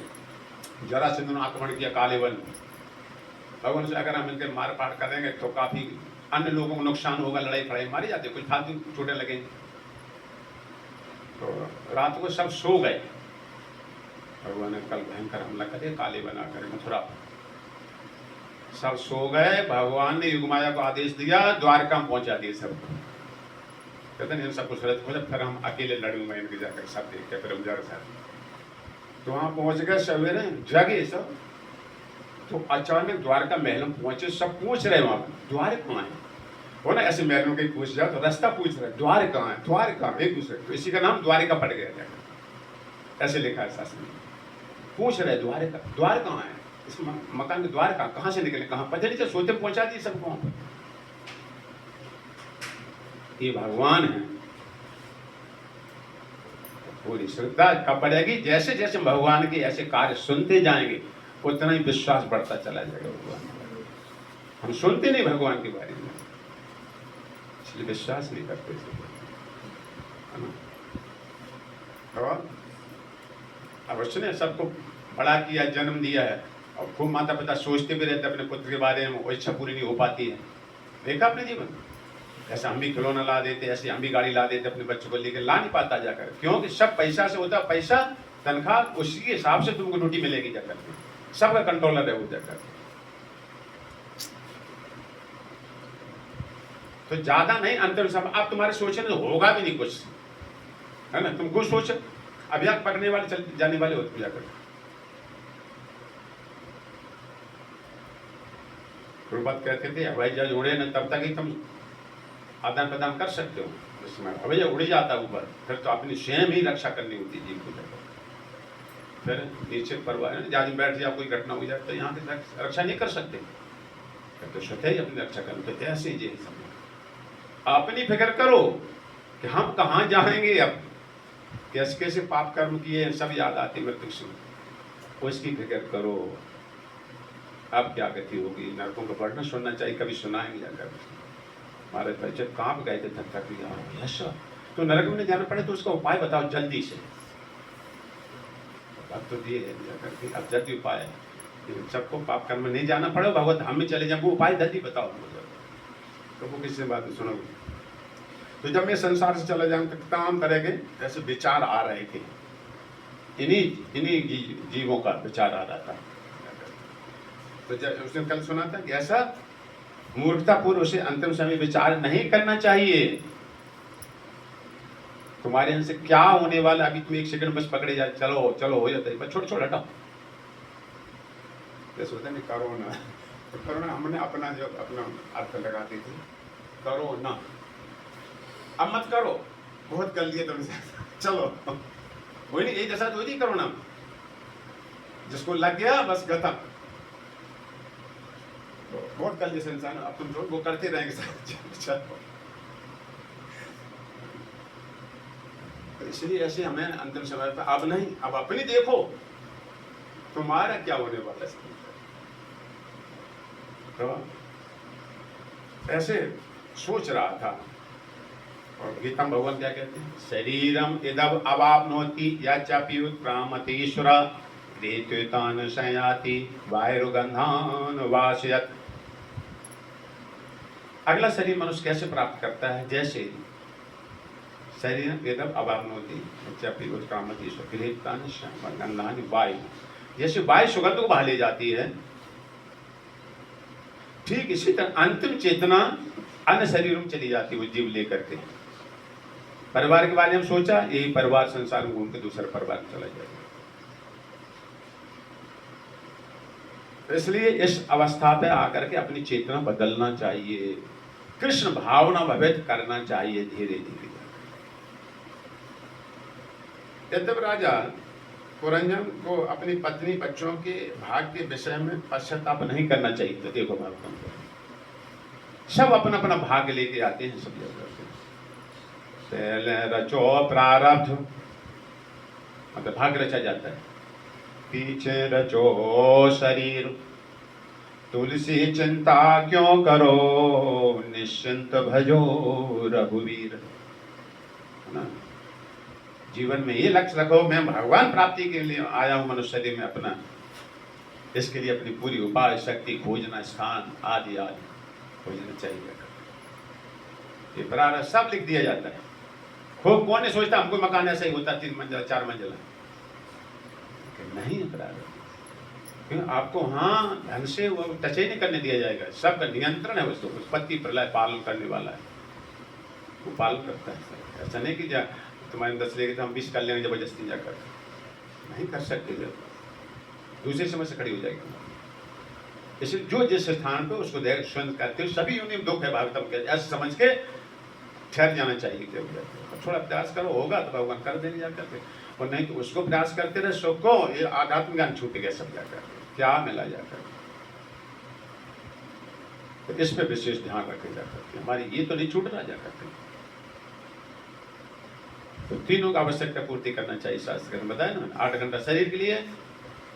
जरासंध ने आक्रमण किया काले वन में, भगवान से अगर हम इनके मार पाट करेंगे तो काफी अन्य लोगों को नुकसान होगा, लड़ाई फड़ाई मारी जाती, कुछ फालतू चोटें लगेंगी। तो रात को सब सो गए, भगवान ने कल भयंकर हमला करे, काले बना करे मथुरा, सब सो गए। भगवान ने युगमाया को आदेश दिया, द्वारका में पहुंचा दिए सब। कहते हैं सब कुछ रद्द हो जाए, फिर हम अकेले लड़ूंगा इनके जाकर, सब देख के फिर हम जर साथ। तो वहां पहुंच गए सवेरे, जगे सब। तो अचानक द्वारका महल में पहुंचे, सब पूछ रहे वहां द्वार कहाँ है, वो ना ऐसे महलों के पूछ जाओ तो रास्ता पूछ रहे द्वार कहाँ है, द्वार कहाँ, एक दूसरे तो इसी का नाम द्वारिका पड़ गया, ऐसे लिखा है शास्त्र में। पूछ रहे द्वारिका, द्वार कहाँ है, इस मकान के द्वार कहाँ से निकले, कहाँ पता नहीं, सोते पहुंचा दिए सबको। ये भगवान है, पूरी श्रद्धा कब बढ़ेगी, जैसे जैसे भगवान के ऐसे कार्य सुनते जाएंगे उतना ही विश्वास बढ़ता चला जाएगा भगवान। हम सुनते नहीं भगवान के बारे में, इसलिए विश्वास नहीं करते इसे, है ना। और अवश्य ने सबको बड़ा किया, जन्म दिया है, और खूब माता पिता सोचते भी रहते अपने पुत्र के बारे में, वो इच्छा पूरी नहीं हो पाती है। देखा अपने जीवन, ऐसा हम भी खिलौना ला देते, ऐसे हम भी गाड़ी ला देते अपने बच्चों को, लेकर ला नहीं पाता जाकर, क्योंकि सब पैसा से होता, पैसा तनख्वाह उसी के हिसाब से तुमको रोटी मिलेगी जाकर के, सबका कंट्रोलर है वो जाकर। तो ज्यादा नहीं, अंतर सब आप तुम्हारे सोचने होगा भी नहीं कुछ, है ना। तुम कुछ सोचो, अभ्यास पढ़ने वाले चल जाने वाले होते जाकर। गुरुपाद कहते थे हवाई जहाज उड़े ना तब तक ही तुम आदान प्रदान कर सकते हो, उसमें हवाई जहाज उड़ जाता ऊपर, फिर तो अपनी स्वयं ही रक्षा करनी होती जीव को। फिर नीचे परवाह जहाज में बैठ जाए, कोई घटना हो जाए तो यहाँ की रक्षा नहीं कर सकते, फिर तो स्वतः ही अपनी रक्षा करनी। तो ऐसे ही सब अपनी फिक्र करो कि हम कहाँ जाएंगे, अब कैसे कैसे पाप कर्म किए सब याद आती मृत्यु से, उसकी फिक्र करो। अब क्या गति होगी, नरकों का वर्णन सुनना चाहिए, कभी सुना ही नहीं जाकर। हमारे बच्चे कहाँ गए थे थक गया, अच्छा तो नरक में नहीं जाना पड़े तो उसका उपाय बताओ जल्दी से। अब तो दिए जाकर के, अब जल्दी उपाय है, सबको पाप कर्म में नहीं जाना पड़े, भगवत धाम में चले जाए, वो उपाय जल्दी बताओ। तो वो किसी बात सुनोगे। तो जब मैं संसार से चला जाऊँ तो तमाम तरह के ऐसे विचार आ रहे थे, इन्हीं जीवों का विचार आ रहा था। तो जब उसने कल सुना था कि ऐसा मूर्खतापूर्व उसे अंतिम समय विचार नहीं करना चाहिए। तुम्हारे यहाँ से क्या होने वाला, अभी तुम एक सेकंड बस पकड़े जाए, चलो चलो हो जाता है, बस छोड़ छोड़ हटाओ। जैसे होता नहीं करोना, तो करोना हमने अपना जो अपना अर्थ लगाते थे, करो ना, अब मत करो, बहुत कर दिया तुमसे, चलो वही नहीं, यही दशा तो नहीं करो ना, जिसको लग गया बस खत्म, बहुत कर दिया इंसान, अब तुम वो करते रहेंगे। इसलिए ऐसे हमें अंतिम समय पर अब नहीं, अब अपनी देखो तुम्हारा क्या होने वाला है। तो ऐसे सोच रहा था, और गीता में भगवान क्या कहते हैं, शरीरम इदम अवाप्नोति याचापि उत्क्रामति ईश्वर देत्युतान संयाति वायुर्गंधान वासयत। अगला शरीर मनुष्य कैसे प्राप्त करता है, जैसे शरीर वेदम अवाप्नोति याचापि उत्क्रामति ईश्वर देत्युतान गंधानि वायु, जैसे वायु सुगंध को बहा ले जाती है, ठीक इसी तरह अंतिम चेतना अन्य शरीरों में चली जाती है, वो जीव लेकर के। परिवार के बारे में सोचा, यही परिवार संसार में घूम के दूसरा परिवार में चला जाएगा। इसलिए इस अवस्था पे आकर के अपनी चेतना बदलना चाहिए, कृष्ण भावना भवित करना चाहिए धीरे धीरे। यद्यप राजा पुरंजन को अपनी पत्नी बच्चों के भाग के विषय में पश्चाताप नहीं करना चाहिए। तो देखो भागवतम को सब अपना अपना भाग लेके आते हैं, सब जगह पहले रचो प्रारब्ध, मतलब भाग रचा जाता है, पीछे रचो शरीर, तुलसी चिंता क्यों करो, निश्चिंत भजो रघुवीर। है ना, जीवन में ये लक्ष्य रखो, मैं भगवान प्राप्ति के लिए आया हूं मनुष्य शरीर में, अपना इसके लिए अपनी पूरी उपाय शक्ति खोजना, स्थान आदि आदि खोजना चाहिए। ये प्रारब्ध सब लिख दिया जाता है। खूब कौन नहीं सोचता हमको मकान ऐसा ही होता 3 मंजिला 4 मंजिला, नहीं है प्रारब्ध, क्योंकि आपको हाँ ढंग से वो टच ही नहीं करने दिया जाएगा। सबका नियंत्रण है, उसको उत्पत्ति प्रलय पालन करने वाला है, वो पालन करता है। ऐसा नहीं कि तुम्हारे 10 लेके तो हम 20 कर लेंगे जबरदस्ती जाकर, नहीं कर सकते, जब दूसरी समस्या खड़ी हो जाएगी। इसलिए जो जिस स्थान पे उसको स्वयं करते हो, सभी यूनियन दुख है भागवतम के, ऐसे समझ के ठहर जाना चाहिए। थोड़ा प्रयास करो, होगा तो भगवान कर देंगे जाकर के, और नहीं तो उसको प्रयास करते रहे, सुख को ये आध्यात्मिक ज्ञान छूट गया सब जाकर, क्या मिला जाकर। तो इस पे विशेष ध्यान रखे जाकर, हमारी ये तो नहीं छूट रहा जाकर। तो तीनों का आवश्यकता पूर्ति करना चाहिए। शास्त्र ने बताया ना, 8 घंटा शरीर के लिए,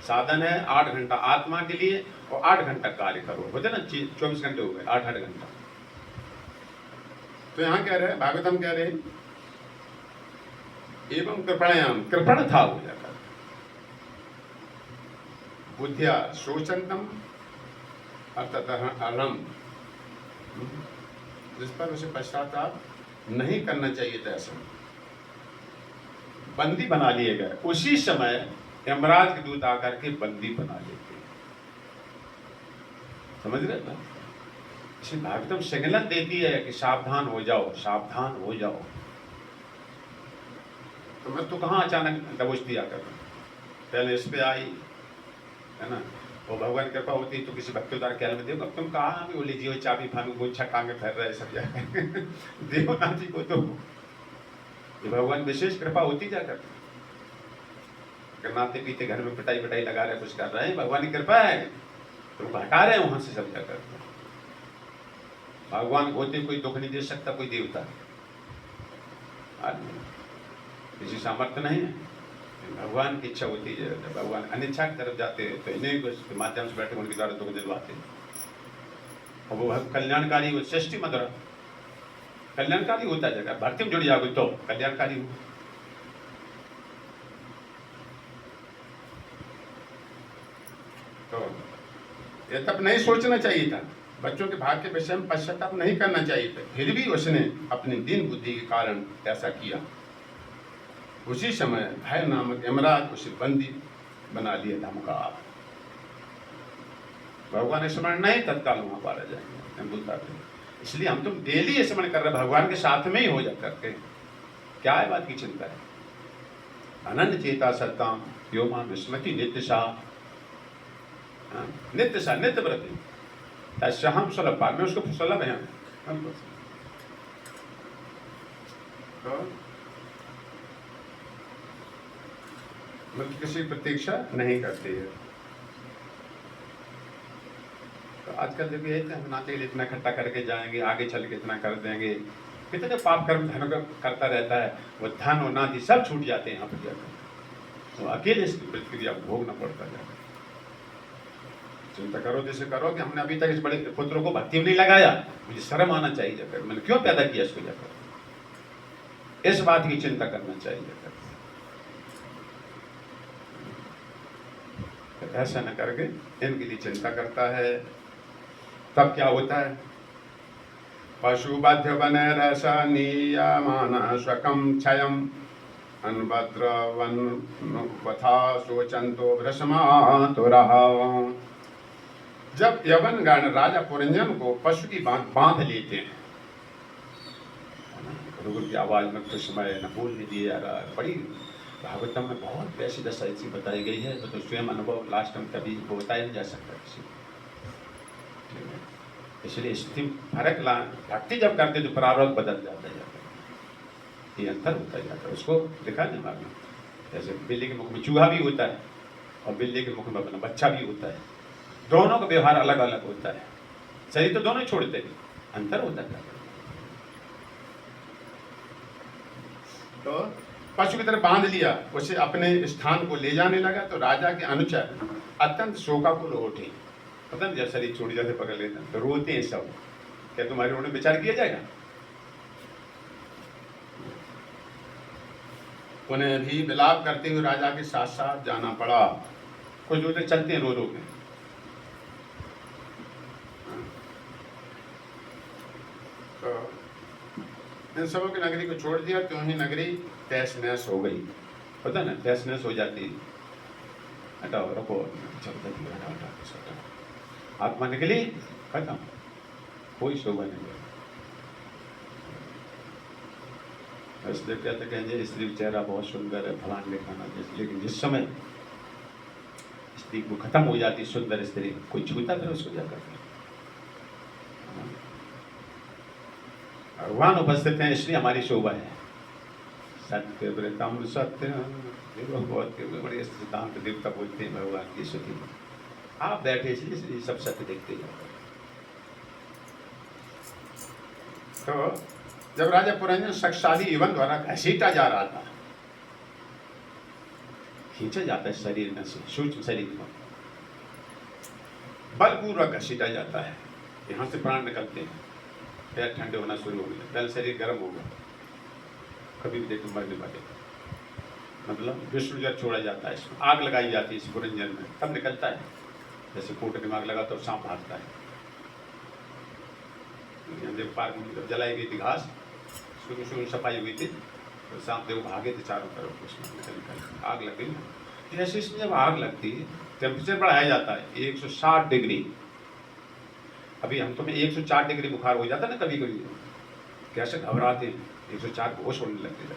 साधन है 8 घंटा आत्मा के लिए और 8 घंटा कार्य करो, होते ना 24 घंटे हो गए, 8 घंटा। तो यहाँ कह रहे हैं, भागवतम कह रहे हैं एवं कृपणायाम, कृपण था हो जाकर बुद्धिया शोचंतम अर्थतः अलम, जिस पर उसे पश्चाताप नहीं करना चाहिए था, ऐसा बंदी बना लिए गए। उसी समय यमराज के दूत आकर के बंदी बना लेते हैं। समझ रहे ना? इसे भागवतम संज्ञान देती है कि सावधान हो जाओ, सावधान हो जाओ। तो मैं तो कहाँ अचानक दबोचती आकर, पहले इस पे आई है ना, वो भगवान की कृपा होती तो किसी भक्त उदार ख्याल में देखो, अब तुम कहाँ भी वो लीजिए चाबी फानू गोछा टांगे फैल रहे सब जाकर देखो नाथी को, तो ये भगवान विशेष कृपा होती जाकर। नाते पीते घर में पिटाई पिटाई लगा रहे, कुछ कर रहे हैं, भगवान की कृपा है, तुमको हटा रहे हैं वहां से सब जाकर। भगवान होते कोई दुख नहीं दे सकता, कोई देवता किसी सामर्थ्य नहीं है, भगवान की इच्छा होती है। जब भगवान अनिच्छा की तरफ जाते हैं तो इन्हीं के माध्यम से बैठे उनके द्वारा दुख दिलवाते हैं, और वो कल्याणकारी, वो सृष्टि मधुर कल्याणकारी होता है। जगह भक्ति में जुड़ जाओगे तो कल्याणकारी हो। तो ये तब नहीं सोचना चाहिए था, बच्चों के भाग्य के विषय में पश्चाताप नहीं करना चाहिए था, फिर भी उसने अपनी दीन बुद्धि के कारण ऐसा किया। उसी समय भय नामक यमराज उसे बंदी बना लिया, धमका। भगवान स्मरण नहीं तत्काल वहां पारा जाएंगे, बोलता है। इसलिए हम तुम डेली स्मरण कर रहे, भगवान के साथ में ही हो जा करके, क्या है बात की चिंता है। अनन्य चेता सत्ताम यो मां विस्मृति नित्य सा, नित्य सा नित्य व्रति, ऐसा हम सुलभ पाल में उसको सुलभ है हम। मतलब किसी प्रतीक्षा नहीं करती है। तो आजकल जब ये हम नाते इतना इकट्ठा करके जाएंगे, आगे चल के इतना कर देंगे, कितने पाप कर्म धन का करता रहता है, वो धन और नाती सब छूट जाते हैं यहाँ पर जाकर, तो अकेले इसकी प्रतिक्रिया भोगना पड़ता है। चिंता करो जैसे करो कि हमने अभी तक इस बड़े पुत्रों को भक्ति में नहीं लगाया, मुझे शर्म आना चाहिए जाकर, मैंने क्यों पैदा किया इसको जाकर, इस बात की चिंता करना चाहिए जाकर। ऐसा न करके इनके लिए चिंता करता है, तब क्या होता है। पशुबद्ध वन रस नियमान स्वकम क्षयम अनभद्र वन वथा सोचंतो भ्रष्मातुरः। जब यवन गण राजा पुरंजन को पशु की बांध लेते हैं, गुरु की आवाज में कुछ समय न बोलने दिया, बड़ी भागवतम में बहुत वैसी दशा ऐसी बताई गई है, तो स्वयं अनुभव लास्ट में कभी को बताया नहीं जा सकता किसी। इसलिए स्थिति फर्क ला, भक्ति जब करते तो प्रारब्ध बदल जाता है, ये अंतर होता जाता है। उसको दिखा नहीं मालूम, जैसे बिल्ली के मुख में चूहा भी होता है और बिल्ली के मुख में अपना बच्चा भी होता है, दोनों का व्यवहार अलग अलग होता है, शरीर तो दोनों छोड़ते हैं, अंतर होता है। तो पशु की तरह बांध लिया, उसे अपने स्थान को ले जाने लगा, तो राजा के अनुचर अत्यंत शोकाकुल उठे। पता नहीं जब शरीर छोड़ जाते पकड़ लेते हैं तो रोते हैं सब, क्या तुम्हारे रोने विचार किया जाएगा। उन्हें भी विलाप करते हुए राजा के साथ साथ जाना पड़ा। कुछ लोग चलते हैं रो रो के, तो इन सबों की नगरी को छोड़ दिया, क्यों ही नगरी तहस नहस हो गई। पता ना तहस नहस हो जाती, हटाओ रखो, आत्मा निकली, खत्म, कोई शोभा नहीं। इसलिए कहते कहेंगे स्त्री चेहरा बहुत सुंदर है, फलान लिखाना, लेकिन जिस समय स्त्री को खत्म हो जाती, सुंदर स्त्री, कोई छूता फिर उसको जाकर। भगवान उपस्थित हैं इसलिए हमारी शोभा है। सत्य व्रतम सत्य, बहुत बड़े सिद्धांत देवता बोलते हैं भगवान की स्तुति। आप बैठे इसलिए सब सत्य देखते जाते। तो जब राजा पुरंजन शक्तिशाली युवन द्वारा घसीटा जा रहा था, खींचा जाता है शरीर में से, सूक्ष्म शरीर को बलपूर्वक घसीटा जाता है, यहाँ से प्राण निकलते हैं, पैर ठंडे होना शुरू हो गए, पहले शरीर गर्म होगा, कभी भी देखो मरने वाले, मतलब विष्णु जल छोड़ा जाता है, इसमें आग लगाई जाती है इस पुरंजन में, तब निकलता है, जैसे कोट में आग लगा तो सांप भागता है। जब पार्क में जब जलाई गई थी घास, शुरू शुरू सफाई हुई थी, तो सांप देखो भागे थे चारों तरफ, उसमें निकल आग लग गई ना। जैसे इसमें जब आग लगती है, टेम्परेचर बढ़ाया जाता है 160 डिग्री। अभी हम तो में 104 डिग्री बुखार हो जाता है ना कभी कभी, कैसे घबराते हैं, 104 होश होने लगते हैं,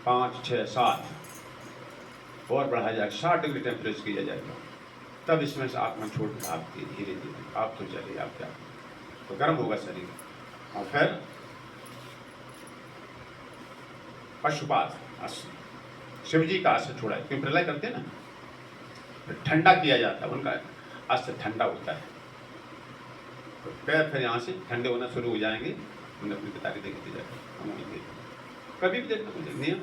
5, 6, 7 और बढ़ाया जाएगा, 60 डिग्री टेम्परेचर किया जाएगा, तब इसमें से आत्मा छोड़ के भागती है धीरे धीरे, आप तो चलिए, आप क्या, तो गर्म होगा शरीर। और फिर पशुपात शिव जी का अस्त्र छोड़ा है, क्योंकि प्रलय करते हैं ना, तो ठंडा किया जाता है, उनका अस्त्र ठंडा होता है, तो पैर फिर यहाँ से ठंडे होना शुरू हो जाएंगे, उन्हें अपनी पिता की देखते जाएगा, कभी भी देखना मुझे नियम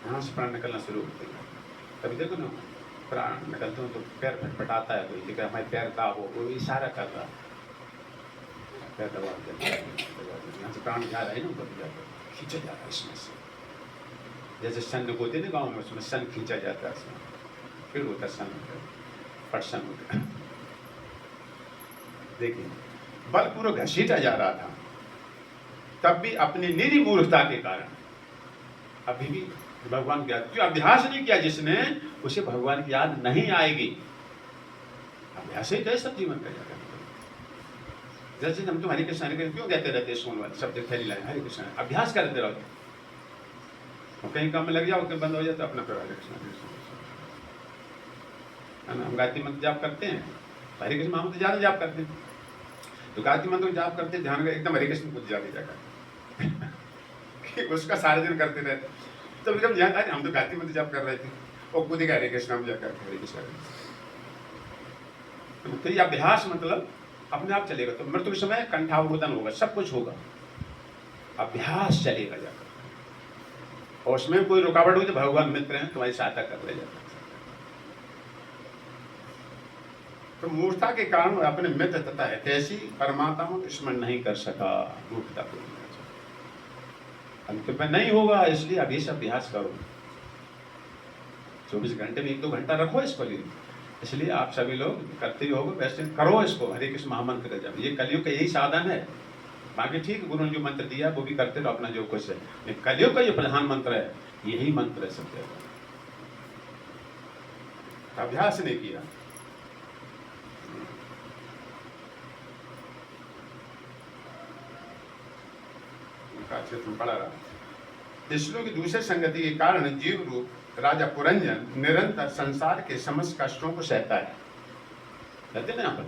यहाँ से प्राण निकलना शुरू होते हैं, कभी देखो ना प्राण निकलते हो तो पैर फटफटाता है, कोई जगह हमारे पैर का वो इशारा कर रहा है, पैर दबा यहाँ से प्राण जा रहा है ना, कभी जाकर खींचा जा रहा है इसमें से, जैसे सन होते ना गाँव में, उसमें सन खींचा जाता है, इसमें फिर होता सन पटसन होता है। देखिए बलपूर्वक घसीटा जा रहा था, तब भी अपनी निरी मूर्खता के कारण अभी भी भगवान की याद, जो अभ्यास नहीं किया जिसने, उसे भगवान की याद नहीं आएगी। अभ्यास ही तो सब जीवन का जाकर, जैसे हम तो हरे कृष्ण क्यों कहते रहते, सोन वाले सब जगह फैली लाए हरे कृष्ण, अभ्यास करते रहो, और कहीं काम में लग जाओ, कहीं बंद हो जाए तो अपना करो हरे कृष्ण है ना। हम गायत्री मंत्र जाप करते हैं, हरे कृष्ण महामंत्र ज़्यादा जाप करते हैं, तो गायत्री मंत्र जाप करते ध्यान एकदम हरे कृष्ण कुछ ज़्यादा जाकर उसका सारे दिन करते रहते, तो जब ध्यान आए हम तो गायत्री मंत्र जाप कर रहे थे, और खुद ही हरे कृष्ण हम जाकर हरे कृष्ण, तो ये अभ्यास मतलब अपने आप चलेगा, तो मृत्यु के समय कंठावरोधन होगा, सब कुछ होगा, अभ्यास चलेगा जाकर, और उसमें कोई रुकावट हुई तो भगवान मित्र हैं, तुम्हारी सहायता कर ले जाता। तो मूर्खता के कारण अपने मित्र तथा हितैषी परमात्मा को स्मरण नहीं कर सका, मूर्खता को अंत में नहीं होगा, इसलिए अभी से अभ्यास करो, 24 घंटे में 1-2 घंटा रखो इसको लिए, इसलिए आप सभी लोग करते ही होगे, वैसे करो इसको, हरे कृष्ण महामंत्र का जप, ये कलयुग का यही साधन है, बाकी ठीक गुरु ने जो मंत्र दिया वो भी करते रहो अपना जो कुछ है, लेकिन कलयुग का जो प्रधान मंत्र है यही मंत्र है सब जगह, अभ्यास नहीं किया। पड़ा रहा। श्लोक की दूसरे संगति के कारण जीव रूप राजा पुरंजन निरंतर संसार के समस्त कष्टों को सहता है, कहते ना यहाँ पर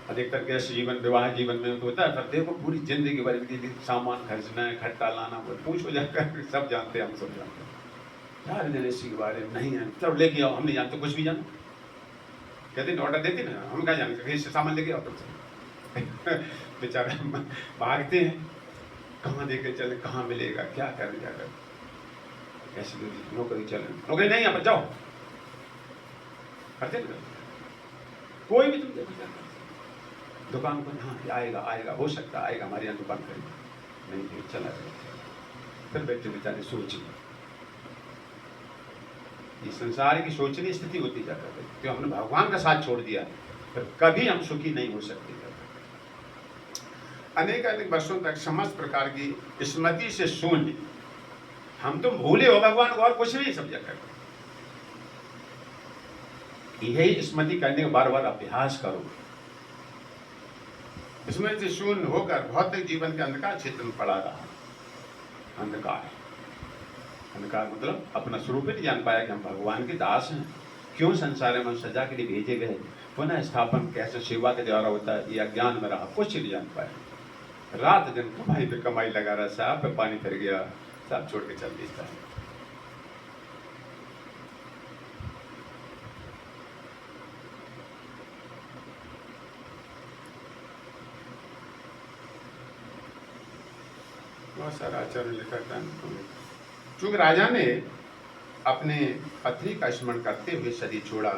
अधिकतर कैसे जीवन विवाह जीवन में तो होता है, पर देखो पूरी जिंदगी भर सामान खर्चना है, खट्टा लाना, पूछो जाकर, सब जानते हैं, हम सब जानते हैं यार, इसी के बारे में नहीं है, चलो लेके आओ, हम नहीं जानते कुछ भी जानो, कहते ऑर्डर देते ना, हम क्या जानते, सामान लेके आओ तुम बेचारे भागते हैं, कहाँ देकर चले, कहाँ मिलेगा, क्या कर जाकर, कैसे नौकरी चले, नौकरी नहीं यहाँ पर जाओ, करते ना कोई भी तुम देखो दुकान पर, हाँ आएगा आएगा, हो सकता आएगा, हमारे यहाँ दुकान करेगा, नहीं चला गया, फिर बैठे बेचारे सोचिए, ये संसार की सोचनी स्थिति होती जाती है, क्यों हमने भगवान का साथ छोड़ दिया, फिर कभी हम सुखी नहीं हो सकते। अनेक अनेक वर्षों तक समस्त प्रकार की स्मृति से शून्य, हम तुम भूले हो भगवान को और कुछ नहीं समझा कर, यही स्मृति करने का बार बार अभ्यास करो, इसमें से शून्य होकर भौतिक जीवन के अंधकार क्षेत्र में पड़ा रहा। अंधकार, अंधकार मतलब अपना स्वरूप ही नहीं जान पाया कि हम भगवान के दास हैं, क्यों संसार में सजा के लिए भेजे गए, पुनः स्थापन कैसे सेवा के द्वारा होता है, ये अज्ञान में रहा, कुछ नहीं जान पाया, रात दिन कमाई पे कमाई लगा रहा, साहब पे पानी फिर गया, सब छोड़ के चल देता है। बहुत सारा आचार्य लिखा था, चूंकि राजा ने अपने पत्नी का स्मरण करते हुए शरीर छोड़ा,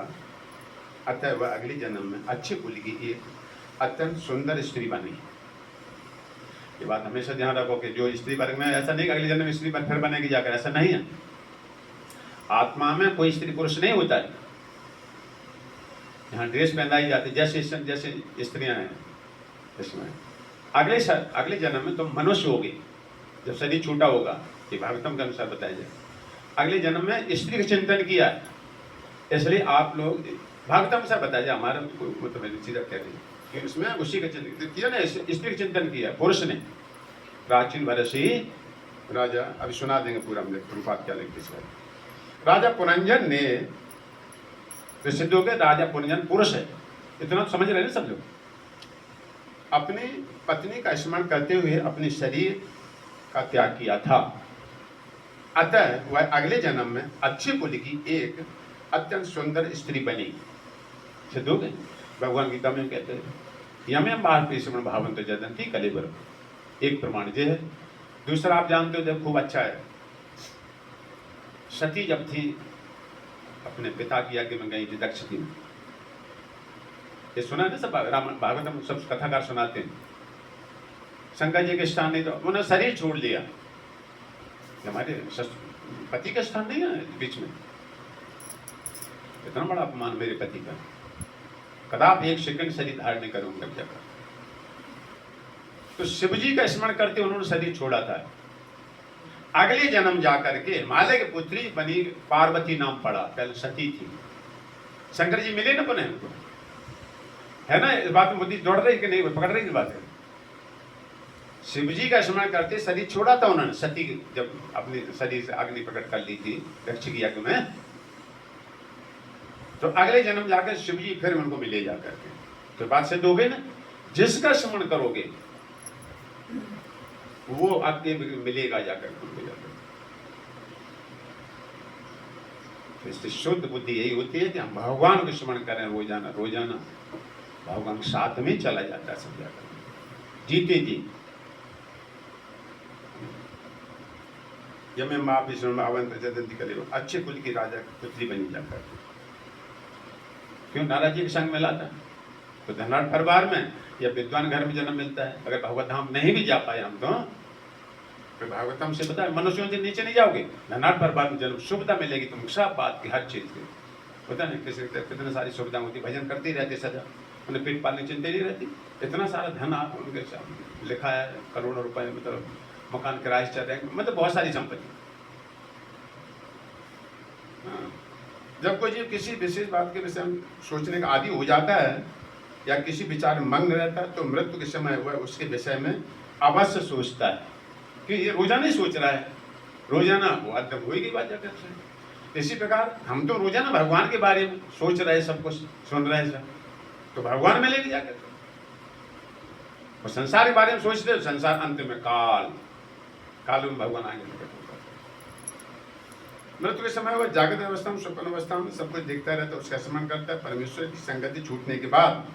अतः वह अगले जन्म में अच्छे कुल की एक अत्यंत सुंदर स्त्री बनी। ये बात हमेशा ध्यान रखो कि जो स्त्री वर्ग में, ऐसा नहीं कि अगले जन्म में स्त्री वर्ग फिर बनेगी जाकर, ऐसा नहीं है। आत्मा में कोई स्त्री पुरुष नहीं होता है। यहाँ ड्रेस पहनाई जाती जैसे जैसे स्त्रियां हैं इसमें। अगले जन्म में तुम मनुष्य होगे जब शरीर छूटा होगा, ये भागवतम के अनुसार बताया जाए। अगले जन्म में स्त्री का चिंतन किया है, इसलिए आप लोग भागवतम से बताया जाए, हमारा कोई मतलब सीधा कह रही है, इसमें उसी का चिंतन किया ना, स्त्री का चिंतन किया पुरुष ने। प्राचीन वर्षी राजा, अभी सुना देंगे पूरा हम प्रभुपाद क्या लिखते हैं। राजा पुरंजन ने, प्रसिद्ध हो गए राजा पुरंजन पुरुष है, इतना तो समझ रहे हैं सब लोग। अपनी पत्नी का स्मरण करते हुए अपने शरीर का त्याग किया था, अतः वह अगले जन्म में अच्छे कुल की एक अत्यंत सुंदर स्त्री बनी। सिद्ध हो गए। भगवान गीता में कहते हैं यमे महाप्रीषण भावंत जदंती कलेवर, एक प्रमाण ये है। दूसरा आप जानते हो जब खूब अच्छा है, सती जब थी अपने पिता की आज्ञा में गई थी दक्ष की, ये सुना ना सब रामायण भागवतम सब कथाकार सुनाते हैं। शंकर जी के स्थान नहीं तो उन्होंने शरीर छोड़ लिया, हमारे पति का स्थान नहीं है बीच में। इतना बड़ा अपमान मेरे पति का, कदापि एक सेकंड शरीर धारण नहीं करूंगा जगह। तो शिव जी का स्मरण करते उन्होंने शरीर छोड़ा था। अगले जन्म जाकर के हिमालय की पुत्री बनी, पार्वती नाम पड़ा, पहले सती थी। शंकर जी मिले ना पुनः उनको, है ना, इस बात में बुद्धि दौड़ रही कि नहीं, पकड़ रही इस बात है। शिव जी का स्मरण करते शरीर छोड़ा था उन्होंने, सती जब अपने शरीर से अग्नि प्रकट कर ली थी दक्ष की यज्ञ में, तो अगले जन्म जाकर शिव जी फिर उनको मिले जाकर के। तो बात सिद्ध हो गई ना, जिसका स्मरण करोगे वो आपके मिलेगा जाकर के। तो इससे शुद्ध बुद्धि यही होती है कि हम भगवान को स्मरण करें रोजाना रोजाना, भगवान साथ में चला जाता है सब जाकर जीते जी। यमे माँ विष्णु आवंत जदंती करे, अच्छे कुल की राजा की पुत्री बनी जाकर। क्यों नाराज जी के संग मिला था, तो धनाढ़ परिवार में या विद्वान घर में जन्म मिलता है। अगर भगवत धाम नहीं भी जा पाए हम तो भागवतम से बताए मनुष्यों से नीचे नहीं जाओगे, धनाढ़ परिवार में जन्म, सुविधा मिलेगी तुमको सब बात की, हर चीज की। पता नहीं कितने सारी सुविधा होती, भजन करते ही रहते सदा, उन्हें पेट पालने की चिंता नहीं रहती। इतना सारा धन आप उनके लिखा है, करोड़ों रुपए, मतलब मकान किराए चल रहे, मतलब बहुत सारी संपत्ति। जब कोई जी किसी विशेष बात के विषय में सोचने का आदि हो जाता है या किसी विचार में मग्न रहता है, तो मृत्यु के समय वह उसके विषय में अवश्य सोचता है कि ये रोजाना ही सोच रहा है, रोजाना वो अध्यम होगी बात जाकर। इसी प्रकार हम तो रोजाना भगवान के बारे में सोच रहे, सब कुछ सुन रहे सब, तो भगवान मिलेगी जाकर। और संसार के बारे में सोचते हो, संसार अंत में काल में भगवान आएंगे। मृत्यु के समय वह जागृत अवस्था में, स्वप्न अवस्था में सब कुछ देखता रहता है, उसका स्मरण करता है। परमेश्वर की संगति छूटने के बाद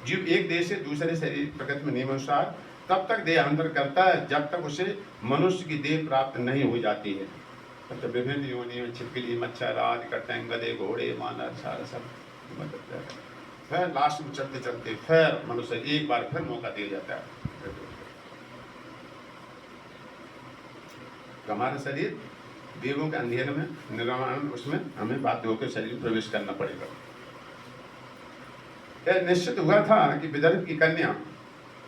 जीव एक देह से दूसरे शरीर प्रकृति में नियमानुसार तब तक देहांतर करता है जब तक उसे मनुष्य की देह प्राप्त नहीं हो जाती है। तब तक विभिन्न योनियों, छिपकली, मच्छर आदि कटंग, गधे, घोड़े, मानव, सारा सब फिर लास्ट में चलते चलते फिर मनुष्य एक बार फिर मौका दिया जाता है। तो हमारा शरीर देवों के अंधेरे में निर्वाण, उसमें हमें बाध्य होकर शरीर में प्रवेश करना पड़ेगा। यह निश्चित हुआ था कि विदर्भ की कन्या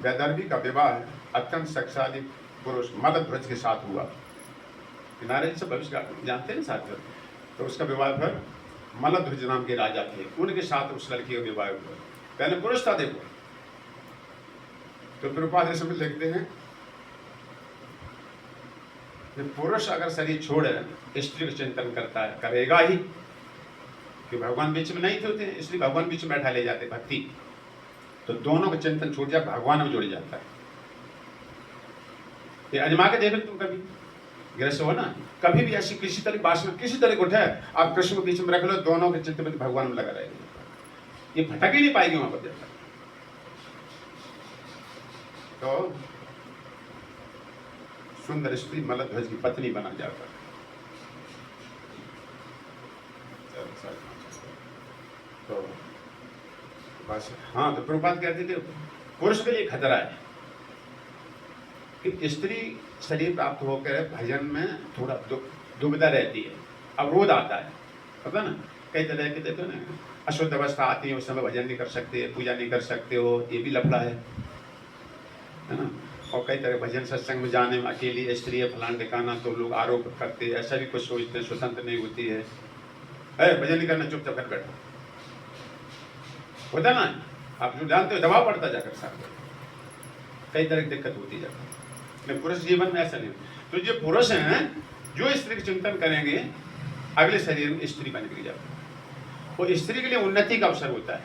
वैदर्भी का विवाह अत्यंत शक्तिशाली पुरुष मलध्वज के साथ हुआ। नारद से भविष्य जानते हैं साथ, तो उसका विवाह फिर मलध्वज नाम के राजा थे, उनके साथ उस लड़की का विवाह हुआ। पहले पुरुष था देखो, तो प्रभुपाद इसमें लिखते हैं पुरुष अगर शरीर छोड़े स्त्री का चिंतन करता है, करेगा ही, कि भगवान बीच में नहीं होते, इसलिए भगवान बीच में बैठा ले जाते भक्ति, तो दोनों का चिंतन छूट जाए, भगवान में जुड़ जाता है। ये अजमा के देखो तुम, कभी गृहस्थ हो ना, कभी भी ऐसी किसी तरह वासना किसी तरह को उठे, आप कृष्ण को बीच में रख लो, दोनों के चित्त में भगवान में लगा रहेगा, ये भटक ही नहीं पाएगी वहां पर जाकर। तो सुंदर स्त्री मलध्वज की पत्नी बना जाकर बस हाँ, तो प्रभुपाद कहते थे पुरुष के लिए खतरा है कि स्त्री शरीर प्राप्त होकर भजन में थोड़ा दुविधा रहती है, अवरोध आता है, पता ना, कई तरह के देखो ना अशुद्ध अवस्था आती है, उस समय भजन नहीं कर सकते, पूजा नहीं कर सकते हो, ये भी लफड़ा है ना। और कई तरह भजन सत्संग में जाने में अकेली स्त्री है फलान ठिकाना, तो लोग आरोप करते हैं, ऐसा भी कुछ सोचते हैं, स्वतंत्र नहीं होती है, भजन नहीं करना, चुपचाप कर बैठो, होता ना, आप जो जानते हो दबाव पड़ता जाकर साथ, कई तरह की दिक्कत होती जाती है। लेकिन पुरुष जीवन में ऐसा नहीं। तो जो पुरुष हैं जो स्त्री का चिंतन करेंगे अगले शरीर में स्त्री बन के जाते हैं, वो स्त्री के लिए उन्नति का अवसर होता है।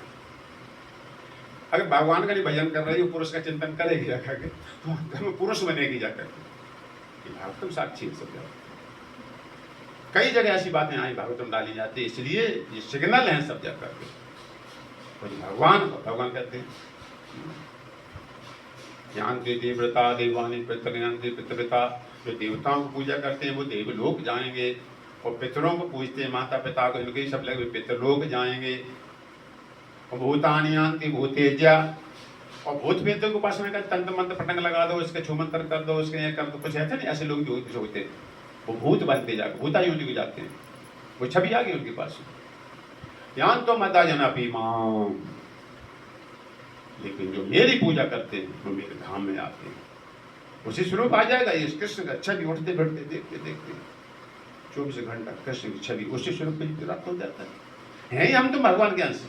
अगर भगवान का नहीं भजन कर रही है, पुरुष का चिंतन करेगी जाकर के, तो घर में पुरुष बनेगी जाकर के। भागवतम साक्षी सब जगह कई जगह ऐसी बातें आई, भागवतम डाली जाती है, इसलिए ये सिग्नल है सब जगह के। भगवान कहते हैं जानते देवव्रता देवानी पितृयांते पितृव्रता, जो देवताओं को पूजा करते हैं वो देवलोक जाएंगे, और पितरों को पूजते हैं माता पिता को, इनके सब लगे पितरलोक जाएंगे। और भूतानियांति भूतेजा, और भूत प्रेतों के उपासना का तंत्र मंत्र पटंग लगा दो, इसके छुमंत्र कर दो, इसके कर दो, कुछ ऐसे नहीं, ऐसे लोग जो होते हैं वो भूत बनते जाकर भूता योनि को जाते हैं, वो छवि आ गई उनके पास। यान तो माता जना पीमाम, लेकिन जो मेरी पूजा करते हैं वो मेरे धाम में आते हैं, उसी स्वरूप आ जाएगा। ये कृष्ण का छवि उठते बैठते देखते देखते 24 घंटा कृष्ण की छवि उसी स्वरूप में प्राप्त हो जाता है ही हम तुम भगवान के अंश,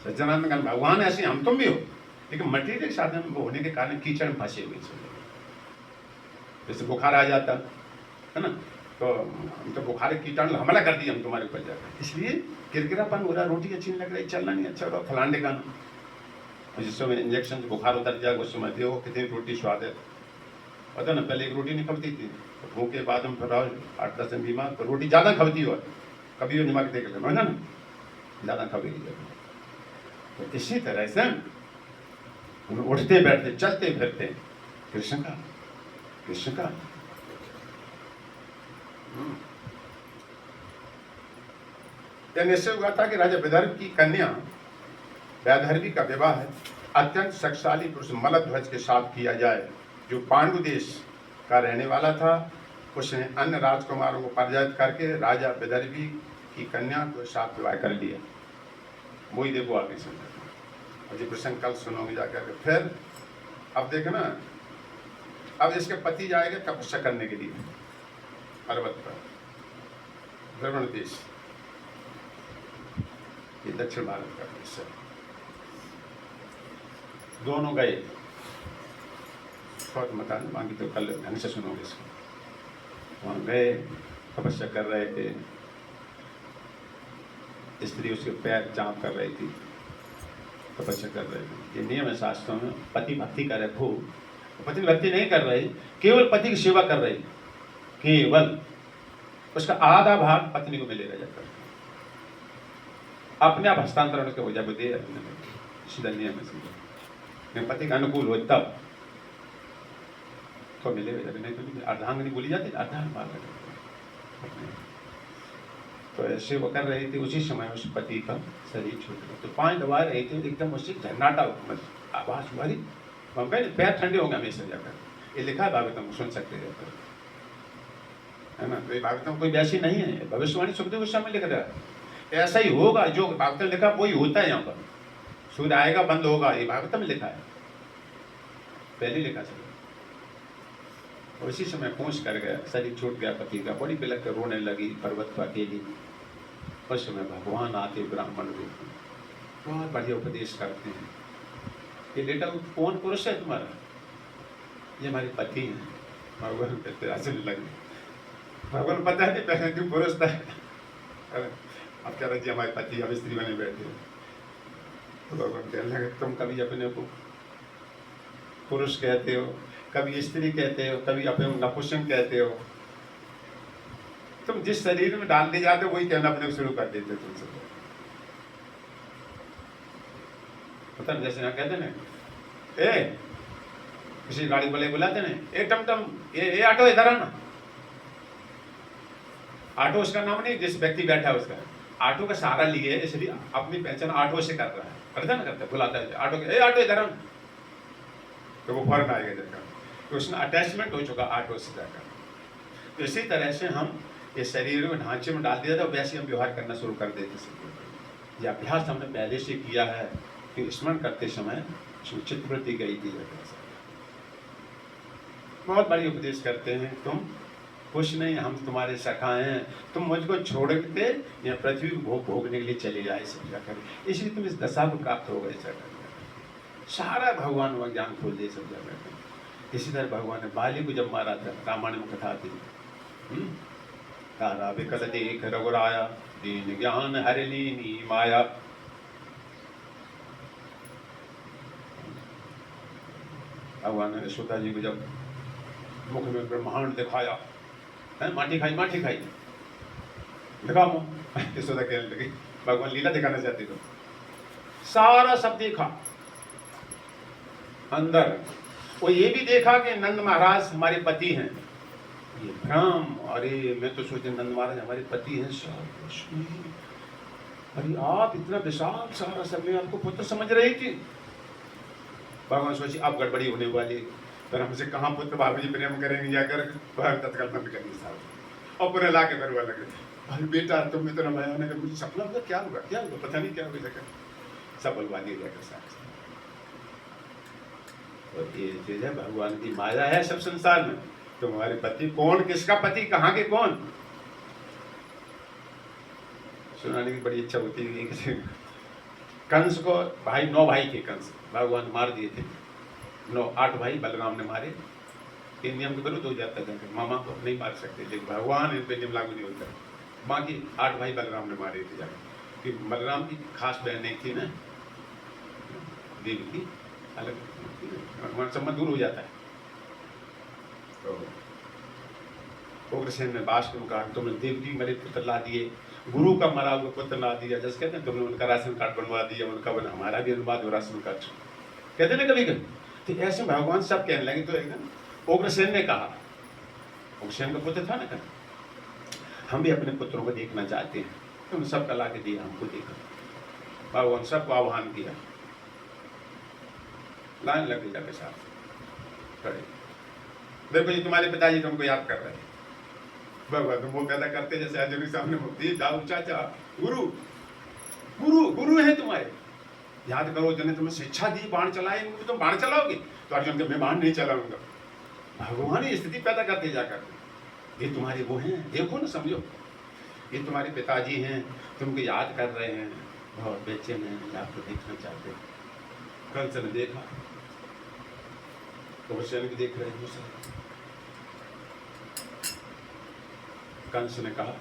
सज्जनानंद का भगवान ऐसे हम तुम भी हो, लेकिन मटेरियल साधन में होने के कारण कीचड़ में फंसे हुए। जैसे बुखार आ जाता है ना, तो हम तो बुखार कीटाणु हमला कर दिया हम तुम्हारे ऊपर जाकर, इसलिए किरकिरापन हो रहा, रोटी अच्छी नहीं लग रही, चलना नहीं अच्छा हो रहा, फलाने का जिस समय इंजेक्शन से बुखार उतर जाएगा उस समय देखो कितनी रोटी स्वाद है। पता ना पहले एक रोटी नहीं खबती थी, तो भूख के बाद हम फिर 8-10 दिन बीमार, तो रोटी ज़्यादा खबती हो, कभी वो दिमाग देख लेना है ना, ज़्यादा खबेगी। तो इसी तरह से हम उठते बैठते चलते फिरते कृष्ण का कृष्ण का। यह निश्चय हुआ था कि राजा विदर्भ की कन्या वैदर्भी का विवाह अत्यंत शक्तिशाली पुरुष मलध्वज के साथ किया जाए, जो पांडु देश का रहने वाला था। उसने अन्य राजकुमारों को पराजित करके राजा विदर्भी की कन्या को साथ विवाह कर लिया। वही देखो आगे समझा, और ये प्रसंग कल सुनोगे जाकर। फिर अब देखना, अब इसके पति जाएगा तपस्या करने के लिए पर्वत पर, द्रवण देश, ये दक्षिण भारत का देश है। दोनों गए, बहुत मकान बाकी तो कल ढंग से सुनोगे इसको। वहाँ गए, तपस्या कर रहे थे, स्त्री उसके पैर चाँप कर रही थी, तपस्या कर रहे थे। ये नियम है शास्त्रों में, पति भक्ति करे खूब, पति भक्ति नहीं कर रही, केवल पति की सेवा कर रही, केवल उसका आधा भाग पत्नी को मिलेगा जाकर, अपने आप हस्तांतरण उसके हो जाए, दे सीधा नियम है। पति का अनुकूल हो तब तो मिलेगा, जब नहीं तो नहीं। अर्धांगिनी बोली जाती है, अर्धांग भाग, तो ऐसे वो कर रही थी। उसी समय उस पति का शरीर छूट गया, तो 5 दबा रही थी, एकदम उससे झन्नाटा आवाज हुआ, हम कहें पैर ठंडे होंगे हमेशा जाकर। ये लिखा है भागवतम, सुन सकते जाकर, है ना। तो ये भागवतम कोई वैसी नहीं है, भविष्यवाणी सुखदेव उस समय लिख रहा है, ऐसा ही होगा जो भागवतम लिखा वही होता है। यहाँ पर सूर्य आएगा बंद होगा, ये भागवतम में लिखा है, पहले लिखा सब। और इसी समय पहुँच कर गया, शरीर छूट गया पति का, बड़ी बिलक कर रोने लगी पर्वत पर अकेली। उस समय भगवान आते ब्राह्मण रूप में, बहुत बढ़िया उपदेश करते हैं कि बेटा कौन पुरुष है तुम्हारा? ये हमारे पति हैं। भगवान कहते हंसने लगे, भगवान पता नहीं पहले क्यों पुरुष था। अब कह रहे जी हमारे पति, अब स्त्री बने बैठे हो। तो भगवान कहने लगे तुम कभी अपने को पुरुष कहते हो, कभी स्त्री कहते हो, कभी अपने नपुंसक कहते हो। तुम जिस शरीर में डालते जाते हो वही कहना अपने को शुरू कर देते तुमसे। पता नहीं, जैसे यहाँ कहते ना, ए किसी गाड़ी वाले बुलाते ना, ए टमटम, ए ऑटो इधर आना। ऑटो उसका नाम नहीं, जिस व्यक्ति बैठा है उसका, ऑटो का सहारा लिए, इसलिए अपनी पहचान ऑटो से कर रहा है, करता ना करता, बुलाता है ऑटो के, ए ऑटो इधर आ, तो वो फौरन आएगा जाकर, तो उसमें अटैचमेंट हो चुका ऑटो से जाकर। तो इसी तरह से हम ये शरीर में ढांचे में डाल दिया था, वैसे हम व्यवहार करना शुरू कर देते थे। ये अभ्यास हमने पहले से किया है कि स्मरण करते समय चित्तवृत्ति गई थी। बहुत बड़ी उपदेश करते हैं, तुम कुछ नहीं, हम तुम्हारे सखा हैं, तुम मुझको छोड़ के या पृथ्वी को भोग भोगने के लिए चले जाए समझा कर, इसलिए तुम इस दशा को प्राप्त हो गए सारा भगवान वह ज्ञान खोल दे समझा कर। इसी तरह भगवान ने बाली को जब मारा था, रामायण में कथा थी, तारा विकल देख रघुराया, दीन ज्ञान हर लीनी माया। भगवान ने यशोदा जी को जब मुख में ब्रह्मांड दिखाया, माटी खाई दिखा मुँह, यशोदा कहने लगी भगवान लीला दिखाना चाहती तो सारा सब देखा अंदर। वो ये भी देखा कि नंद महाराज हमारे पति हैं, ये भ्रम, अरे मैं तो सोचे नंद महाराज हमारे पति हैं, अरे आप इतना विशाल सारा समय आपको पुत्र समझ रही थी। भगवान सोची अब गड़बड़ी होने वाली, पर हमसे कहाँ पुत्र बाबू जी प्रेम करेंगे, जाकर तत्काल बंद करेंगे साहब, और पूरे ला के करवा लगे, अरे बेटा तुम इतना भया ने मुझे सपना होगा, क्या होगा पता नहीं क्या होगा, सब बोलवा दिया जाकर साहब। और ये चीज है भगवान की माया है सब संसार में। तुम्हारे पति कौन, किसका पति, कहाँ के कौन, सुनाने की बड़ी इच्छा होती है। कंस को भाई, 9 भाई थे कंस, भगवान मार दिए थे 8 भाई बलराम ने मारे। तीन नियम के विरुद्ध हो जाता था, मामा को नहीं मार सकते, लेकिन भगवान इन पे नियम लागू नहीं होता। बाकी 8 भाई बलराम ने मारे थे जाकर, कि बलराम की खास बहन नहीं थी ना देवी की, अलग भगवान संबंध दूर हो जाता है। तो उग्रसेन ने बाष्प में कहा, तुमने देवकी मरे पुत्र ला दिए, गुरु का मरा हुआ पुत्र ला दिया, जैसे कहते हैं तुमने उनका राशन कार्ड बनवा दिया, उनका बना, हमारा भी अनुवाद हो राशन कार्ड, कहते ना कभी कभी। तो ऐसे भगवान सब कहने लगे। तो एकदम उग्रसेन ने कहा, उग्रसेन का पुत्र था ना, कहा हम भी अपने पुत्रों को देखना चाहते हैं, तुम सबका ला के दिया, हमको देखा। भगवान सबको आह्वान किया, लाइन लग गई जाके साथ खड़े, देखो जी तुम्हारे पिताजी तुमको याद कर रहे हैं। भगवान तुम वो पैदा करते जैसे अर्जुन सामने मुक्ति दाऊ चाचा, गुरु गुरु गुरु है तुम्हारे, याद करो जिन्हें तुम्हें शिक्षा दी, बाण चलाए, तुम बाण चलाओगे। तो अर्जुन के मैं बाण नहीं चलाऊंगा। भगवान ही स्थिति पैदा करते जाकर, ये तुम्हारे वो हैं, देखो ना, समझो ये तुम्हारे पिताजी हैं, तुमको याद कर रहे हैं, बहुत बेचैन हैं, आपको देखना चाहते हैं। कंस ने देखा, तो भी देख रहे हैं। कंस ने कहा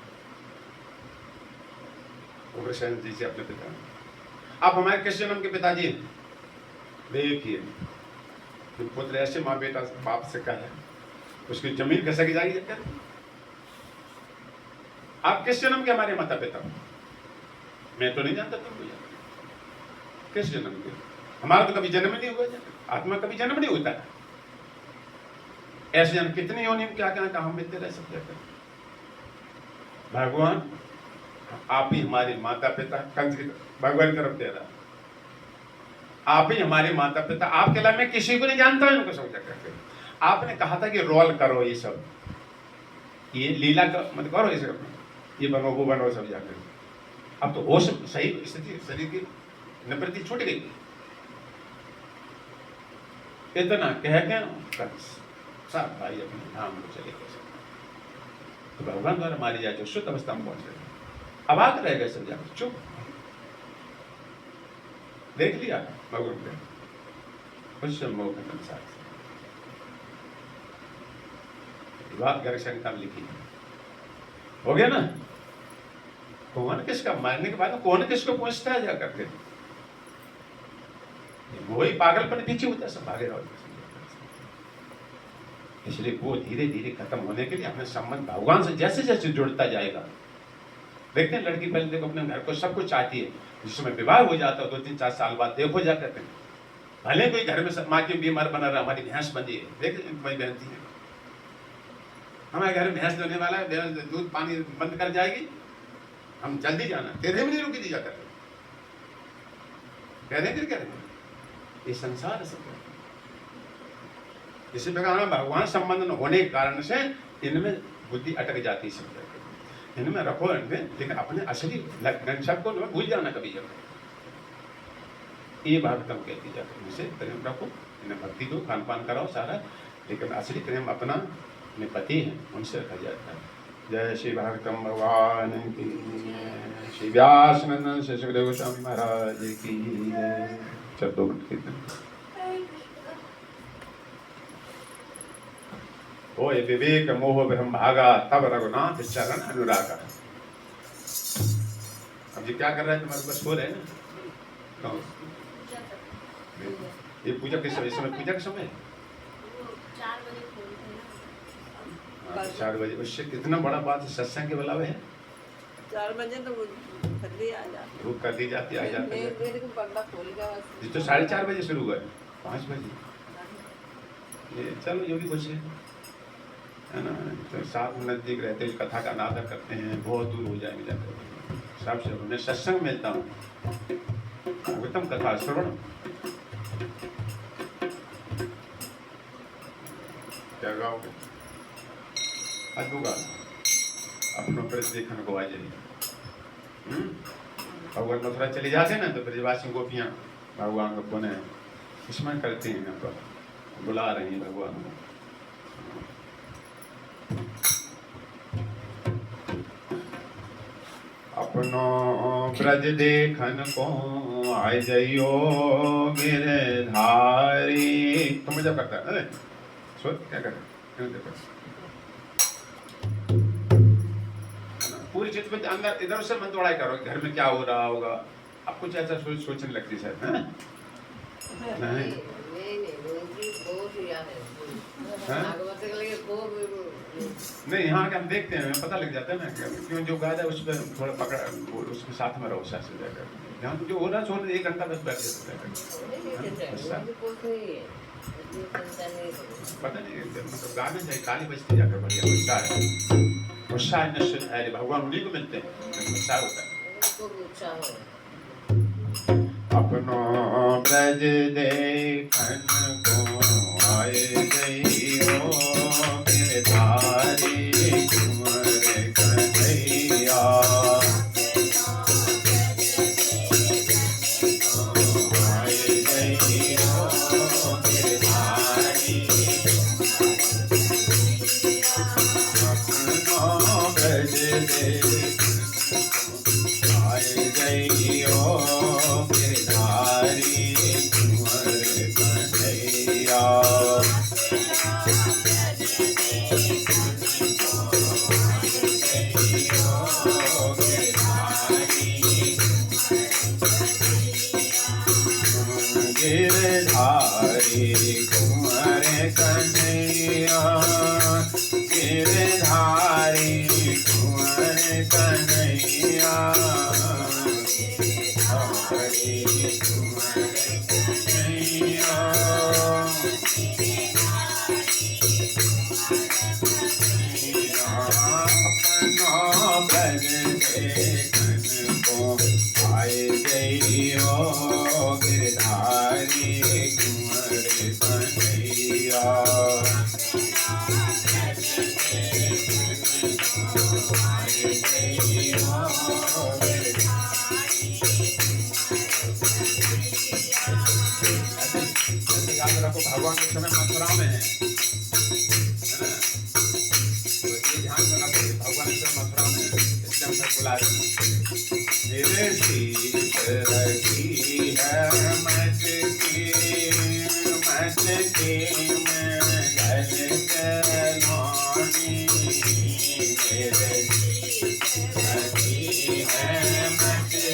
उग्रसेन जी से अपने पिता, आप हमारे किस जन्म के पिताजी हैं? देखिए पुत्र ऐसे माँ बेटा बाप से कहे, उसकी जमीन खसक जाएगी। आप किस जन्म के हमारे माता पिता? मैं तो नहीं जानता, तुम किस जन्म के? हमारा तो कभी जन्म नहीं हुआ, आत्मा कभी जन्म नहीं होता। ऐसे जन्म कितने योनि क्या क्या हम मिलते रह सकते हैं। भगवान आप ही हमारे माता पिता, कंस भगवान की तरफ दे रहा, आप ही हमारे माता पिता, आपके अलावा मैं किसी को नहीं जानता हूं, इनको समझा करके। आपने कहा था कि रोल करो, ये सब ये लीला का मत करो, ये सब ये बनो वो बनो सब जाकर। अब तो होश सही स्थिति शरीर की निवृत्ति छूट गई। इतना कह के कंस सब भाई अपने धाम को चले गए। तो भगवान द्वारा मारी जाए तो शुद्ध अवस्था में पहुंच गए, अबाक रह गए सब जाकर, चुप। देख लिया भगवान ने कुछ संभव के अनुसार बात घर शंका लिखी, हो गया ना। कौन किसका मारने के बाद कौन किसको पूछता है जाकर के, वही पागलपन पीछे होता है, सब भागे रहो। इसलिए वो धीरे धीरे खत्म होने के लिए हमें संबंध भगवान से जैसे जैसे जुड़ता जाएगा। देखते हैं लड़की पहले देखो अपने घर को सब कुछ चाहती है, जिसमें विवाह हो जाता है 2-3-4 साल बाद देखो जाकर के, भले कोई घर में माँ की बीमार बना रहा, हमारी भैंस बंधी है, देख भाई बहन थी हमारे घर में भैंस देने वाला है, दूध पानी बंद कर जाएगी, हम जल्दी जाना, तेरे में नहीं रुकी दी जाकर कह रहे क्या रहे, ये संसार है सब। इसी प्रकार भगवान संबंध न होने के कारण से इनमें बुद्धि अटक जाती है। इनमें रखो इनमें, लेकिन अपने असली सबको भूल जाना कभी जब। ये भागवतम कहती जाती है, इनसे प्रेम रखो, इन्हें भक्ति दो, खान पान कराओ सारा, लेकिन असली प्रेम अपना अपने पति हैं उनसे रखा जाता है। जय श्री भागवतम भगवान की, श्री व्यास नंदन श्री सुखदेव गोस्वामी महाराज की जय। चल 2 मिनट कीर्तन। ओ ये विवेक मोह ब्रह्म भागा, तब रघुनाथ चरण अनुरागा। अब ये क्या कर रहा है, तुम्हारे पास सो रहे हैं ना। ये पूजा किस समय, समय पूजा का समय 4 बजे। उससे कितना बड़ा बात है, सत्संग के बुलावे है 4 बजे तो जल्दी आ जाती, भूख कर दी जाती, आ जाती है। मेरे को पर्दा खोल गया बस। ये तो 4:30 बजे शुरू हुआ है, 5 बजे ये चलो जो भी कुछ है ना। तो साथ में नजदीक रहते हैं, कथा का अनादर करते हैं, बहुत दूर हो जाएंगे जाकर। सबसे मैं सत्संग मिलता हूँ, भागवतम कथा श्रवण। क्या गाओगे? अद्भुत गाना अपनों पर देखने को आ जाइए। भगवान मथुरा चले जाते हैं ना, तो ब्रजवासी गोपियाँ भगवान को पुनः स्मरण करते हैं, यहाँ पर बुला रही हैं भगवान को। अपनो ब्रज देखन को आय जइयो गिरधारी। तो मजा करता है, सोच क्या कर पूरी चीज में अंदर इधर से मन दौड़ाई करो, घर में क्या हो रहा होगा, आप कुछ ऐसा सोचने लगती शायद है नहीं। नहीं यहाँ के हम देखते हैं, पता लग जाता है ना क्यों जो गाय है उस पर थोड़ा पकड़, उसके साथ में रहो साथ से जाकर। यहाँ जो हो रहा है छोड़ 1 घंटा बस बैठ जाता पता नहीं, मतलब गाने जाए काली बजती जाकर बढ़िया गुस्सा है, गुस्सा है भगवान उन्हीं को मिलते हैं, गुस्सा होता है। अपनो ब्रज देखन को आए जइयो गिरधारी कुंवर कन्हैया। भगवान के समय मथुरा में है ना, तो ये ध्यान रखना पड़ेगा। भगवान के समय मथुरा में है, इसलिए हम सब बुला रहे हैं। मेरे शीश रखी है मटकी में जल चलानी, मेरे रखी है मटकी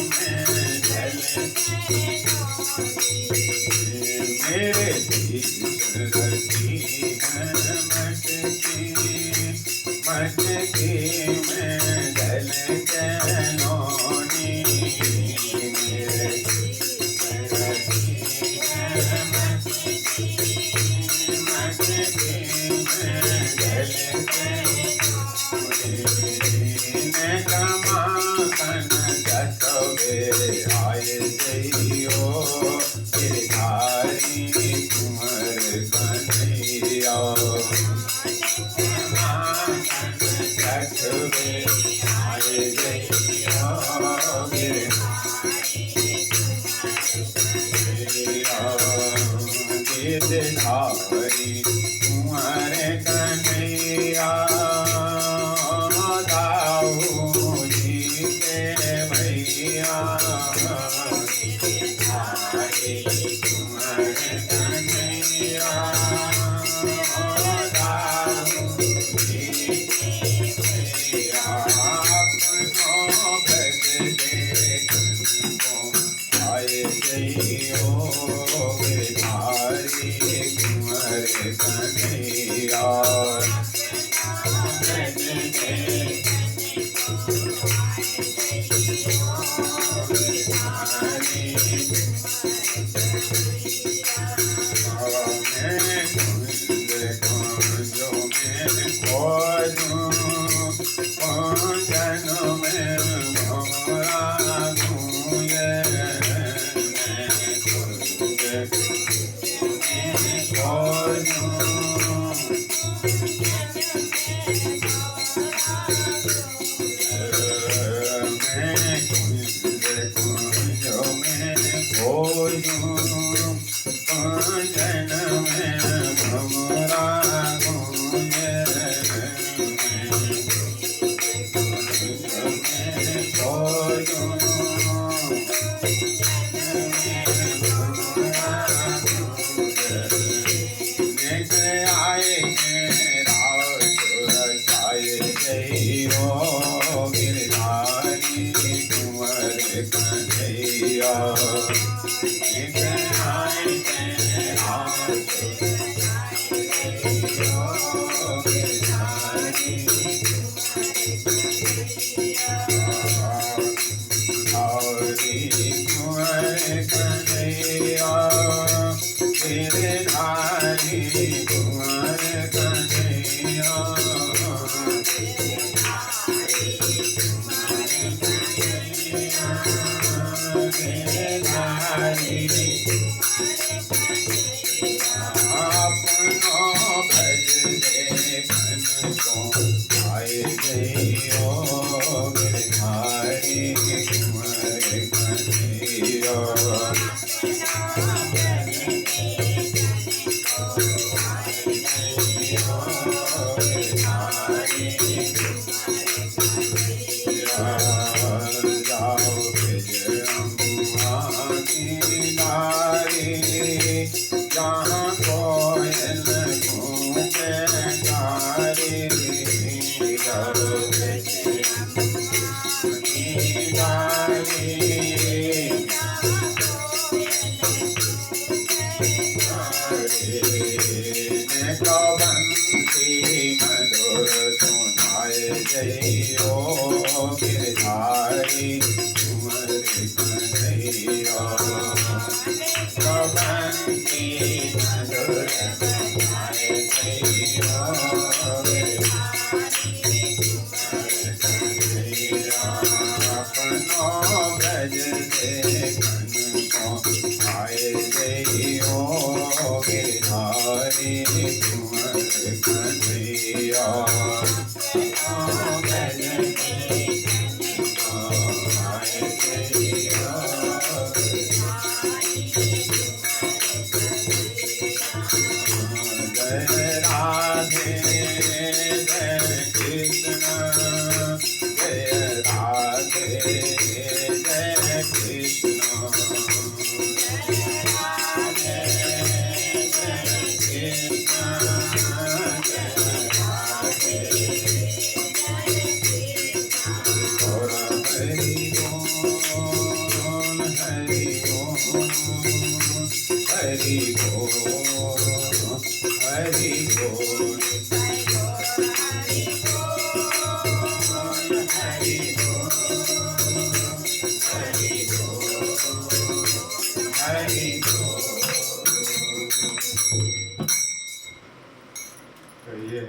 में जल, मेरे शीश रखी है मटकी में जल चलानी, मेरे रखी है मटकी में जल चलानी। गिरधारी कुंवर कन्हैया जगवे आए जइयो गिरधारी कुंवर कन्हैया दाऊ जी के भैया कुंवर कन्हैया दाऊ जी के भैया अपनो भज देखन को आए जइयो गिरधारी कुंवर कन्हैया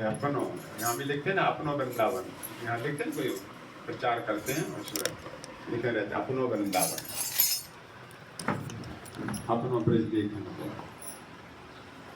अपनो यहाँ भी लिखते हैं ना अपनो वृंदावन, यहाँ लिखते हैं कोई प्रचार करते हैं उसमें लिखे रहते हैं अपनो वृंदावन। आप अपना ब्रज देखना।